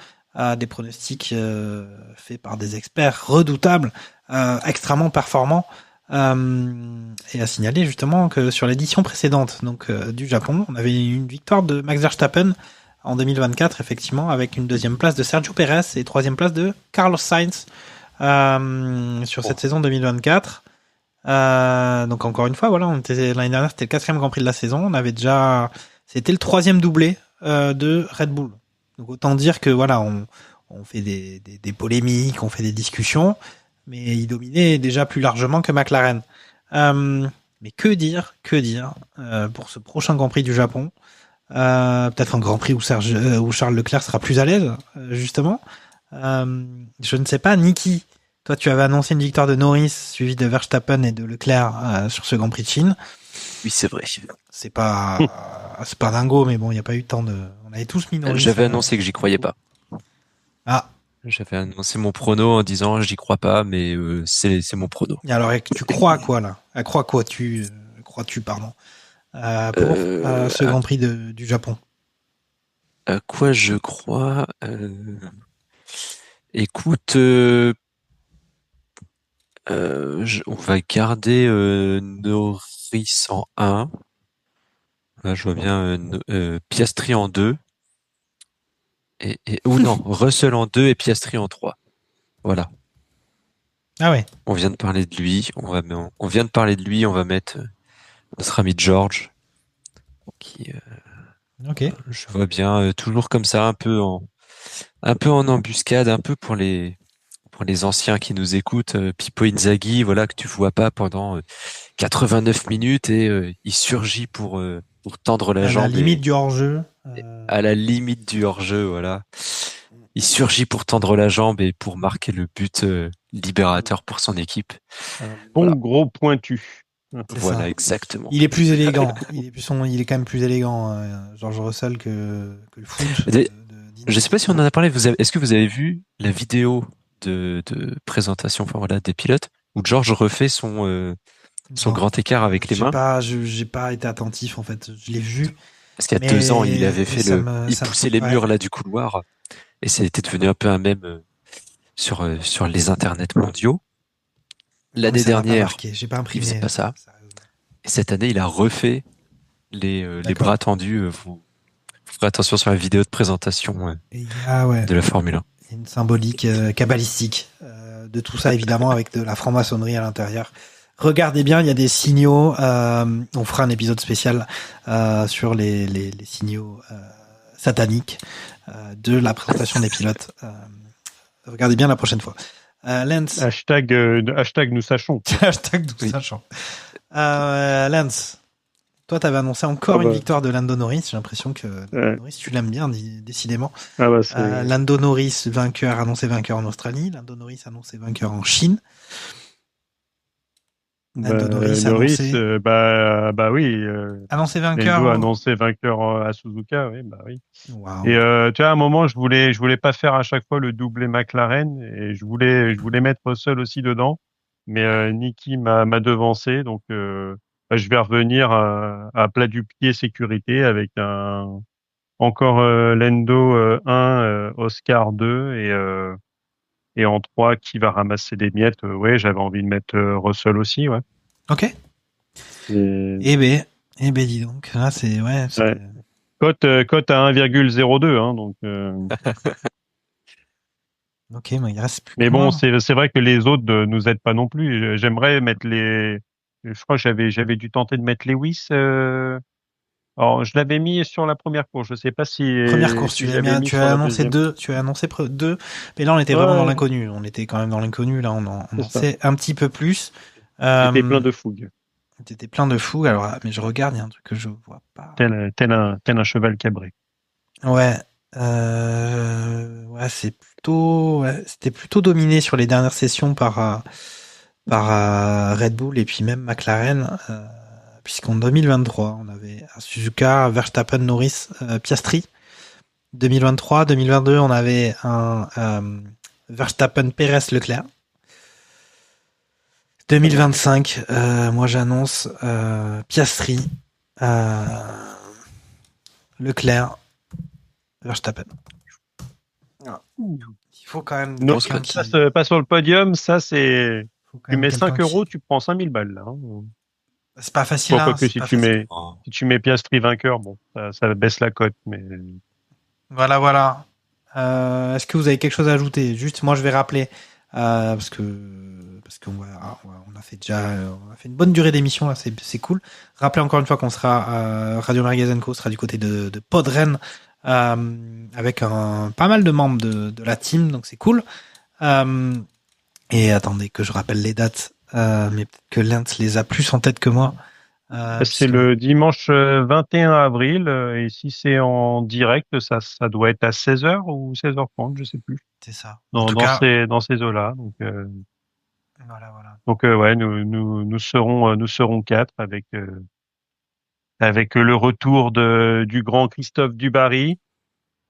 des pronostics faits par des experts redoutables, extrêmement performants. Et à signaler justement que sur l'édition précédente donc du Japon, on avait une victoire de Max Verstappen en 2024, effectivement, avec une deuxième place de Sergio Pérez et troisième place de Carlos Sainz sur cette saison 2024. Donc encore une fois, voilà, l'année dernière, c'était le 4e Grand Prix de la saison. On avait déjà, c'était le 3e doublé de Red Bull. Donc autant dire que voilà, on fait des polémiques, on fait des discussions, mais il dominait déjà plus largement que McLaren. Mais que dire pour ce prochain Grand Prix du Japon, peut-être un Grand Prix où Charles Leclerc sera plus à l'aise, justement. Je ne sais pas, Niki, toi tu avais annoncé une victoire de Norris suivie de Verstappen et de Leclerc sur ce Grand Prix de Chine. Oui, c'est vrai. C'est pas dingo, mais bon, il n'y a pas eu tant de... On avait tous mis Norris. J'avais annoncé que j'y croyais pas. Ah. J'avais annoncé mon prono en disant j'y crois pas, mais c'est mon prono. Et alors, tu crois à quoi là? À quoi crois-tu, pardon, pour ce Grand Prix du Japon? À quoi je crois? Écoute, on va garder Norris Norris en 1. Là, je vois bien Piastri en 2. Ou non, Russell en 2 et Piastri en 3. Voilà. Ah ouais. On vient de parler de lui. On vient de parler de lui. On va mettre notre ami George. Qui, Ok. je vois bien toujours comme ça, un peu en embuscade, un peu pour les anciens qui nous écoutent, Pippo Inzaghi, voilà, que tu vois pas pendant 89 minutes et il surgit pour tendre la jambe. À la limite du hors-jeu. À la limite du hors-jeu, voilà. Il surgit pour tendre la jambe et pour marquer le but libérateur pour son équipe. Bon gros pointu. Voilà, ça. exactement. Il est plus élégant. il est quand même plus élégant, George Russell, que le foot. Je sais pas si on en a parlé. Est-ce que vous avez vu la vidéo de présentation, enfin voilà, des pilotes où George refait son grand écart avec les mains? J'ai pas été attentif en fait. Je l'ai vu. Parce qu'il y a 2 ans, il avait fait il poussait les murs là du couloir et c'était devenu un peu un mème sur les internets mondiaux. L'année dernière, j'ai pas imprimé. Il faisait pas ça. Et cette année, il a refait les bras tendus. Vous ferez attention sur la vidéo de présentation de la Formule 1. Il y a une symbolique kabbalistique de tout ça, évidemment, avec de la franc-maçonnerie à l'intérieur. Regardez bien, il y a des signaux. On fera un épisode spécial sur les signaux sataniques de la présentation des pilotes. Regardez bien la prochaine fois. Lance. Hashtag nous sachons. Hashtag nous sachons. Lance, toi, t'avais annoncé encore une victoire de Lando Norris. J'ai l'impression que Lando Norris, tu l'aimes bien, décidément. Lando Norris, annoncé vainqueur en Australie. Lando Norris annoncé vainqueur en Chine. Lando Norris annoncé... oui. Annoncé vainqueur. Lando annoncé vainqueur à Suzuka, oui, bah oui. Wow. Et tu vois, à un moment, je voulais pas faire à chaque fois le doublé McLaren et je voulais mettre Russell aussi dedans, mais Niki m'a devancé, donc je vais revenir à plat du pied sécurité avec encore Lando 1, Oscar 2 et en 3 qui va ramasser des miettes. Ouais, j'avais envie de mettre Russell aussi, ouais. Ok. Eh ben, dis donc, là c'est Cote à 1,02, hein, donc. Ok, mais il reste plus. Mais bon, c'est vrai que les autres ne nous aident pas non plus. J'aimerais mettre Je crois que j'avais dû tenter de mettre Lewis. Alors, je l'avais mis sur la première course. Je sais pas si. Première course, tu as annoncé 2. Tu as annoncé 2. Mais là, on était vraiment dans l'inconnu. On était quand même dans l'inconnu. Là, on en sait un petit peu plus. J'étais plein de fougue. T'étais plein de fougue. Alors, mais je regarde, il y a un truc que je vois pas. Tel un cheval cabré. Ouais. C'était plutôt dominé sur les dernières sessions par Red Bull et puis même McLaren. Puisqu'en 2023, on avait à Suzuka, Verstappen, Norris, Piastri. 2023, 2022, on avait un Verstappen, Perez, Leclerc. 2025, moi j'annonce Piastri, Leclerc, Verstappen. Il faut quand même... Non, pas sur le podium, ça c'est... Tu mets 5 €, tu prends 5000 balles là. Hein. C'est pas facile. Si tu mets Piastri vainqueur, bon, ça baisse la cote, mais. Voilà. Est-ce que vous avez quelque chose à ajouter? Juste, moi, je vais rappeler parce qu'on a fait une bonne durée d'émission là, c'est cool. Rappelez encore une fois qu'on sera Radio Merguez & Co sera du côté de Podren avec pas mal de membres de la team, donc c'est cool. Et attendez que je rappelle les dates. Mais peut-être que Lance les a plus en tête que moi. C'est le dimanche 21 avril, et si c'est en direct, ça doit être à 16h ou 16h30, je sais plus. C'est ça. Dans ces eaux-là. Donc, voilà. Donc ouais, nous serons 4 avec le retour du grand Christophe Dubarry,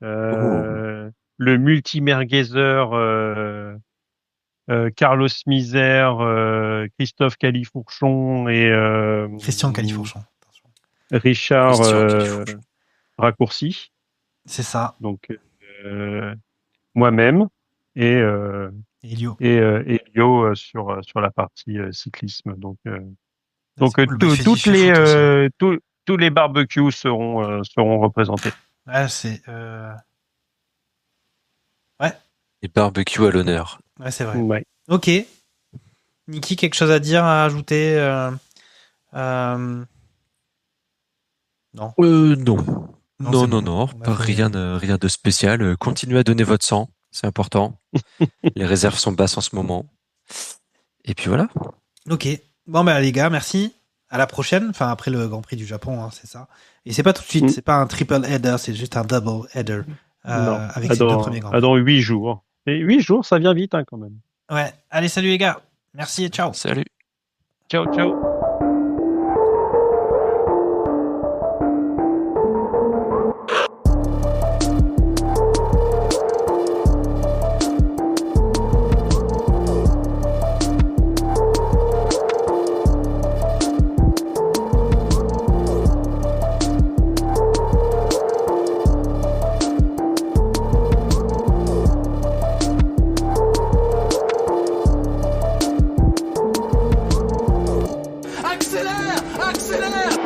le multi-merguezeur Carlos Misère, Christophe Califourchon et Christian Califourchon. Richard Raccourci. C'est ça. Donc moi-même et Elio. Elio sur la partie cyclisme. Donc Donc cool. Bah, il fait tous les barbecues seront représentés. Ouais, c'est ouais. Et barbecue à l'honneur. Ouais, c'est vrai. Ouais. Ok. Niki, quelque chose à dire, à ajouter Non. Non. Non, Non. Rien de spécial. Continuez à donner votre sang. C'est important. Les réserves sont basses en ce moment. Et puis voilà. Ok. Bon, bah, les gars, merci. À la prochaine. Enfin, après le Grand Prix du Japon, hein, c'est ça. Et c'est pas tout de suite. C'est pas un triple header, c'est juste un double header. Avec ces 2 premiers Grands Prix. Dans 8 jours. Et 8 jours, ça vient vite, hein, quand même. Ouais. Allez, salut les gars. Merci et ciao. Salut. Ciao. Accélère!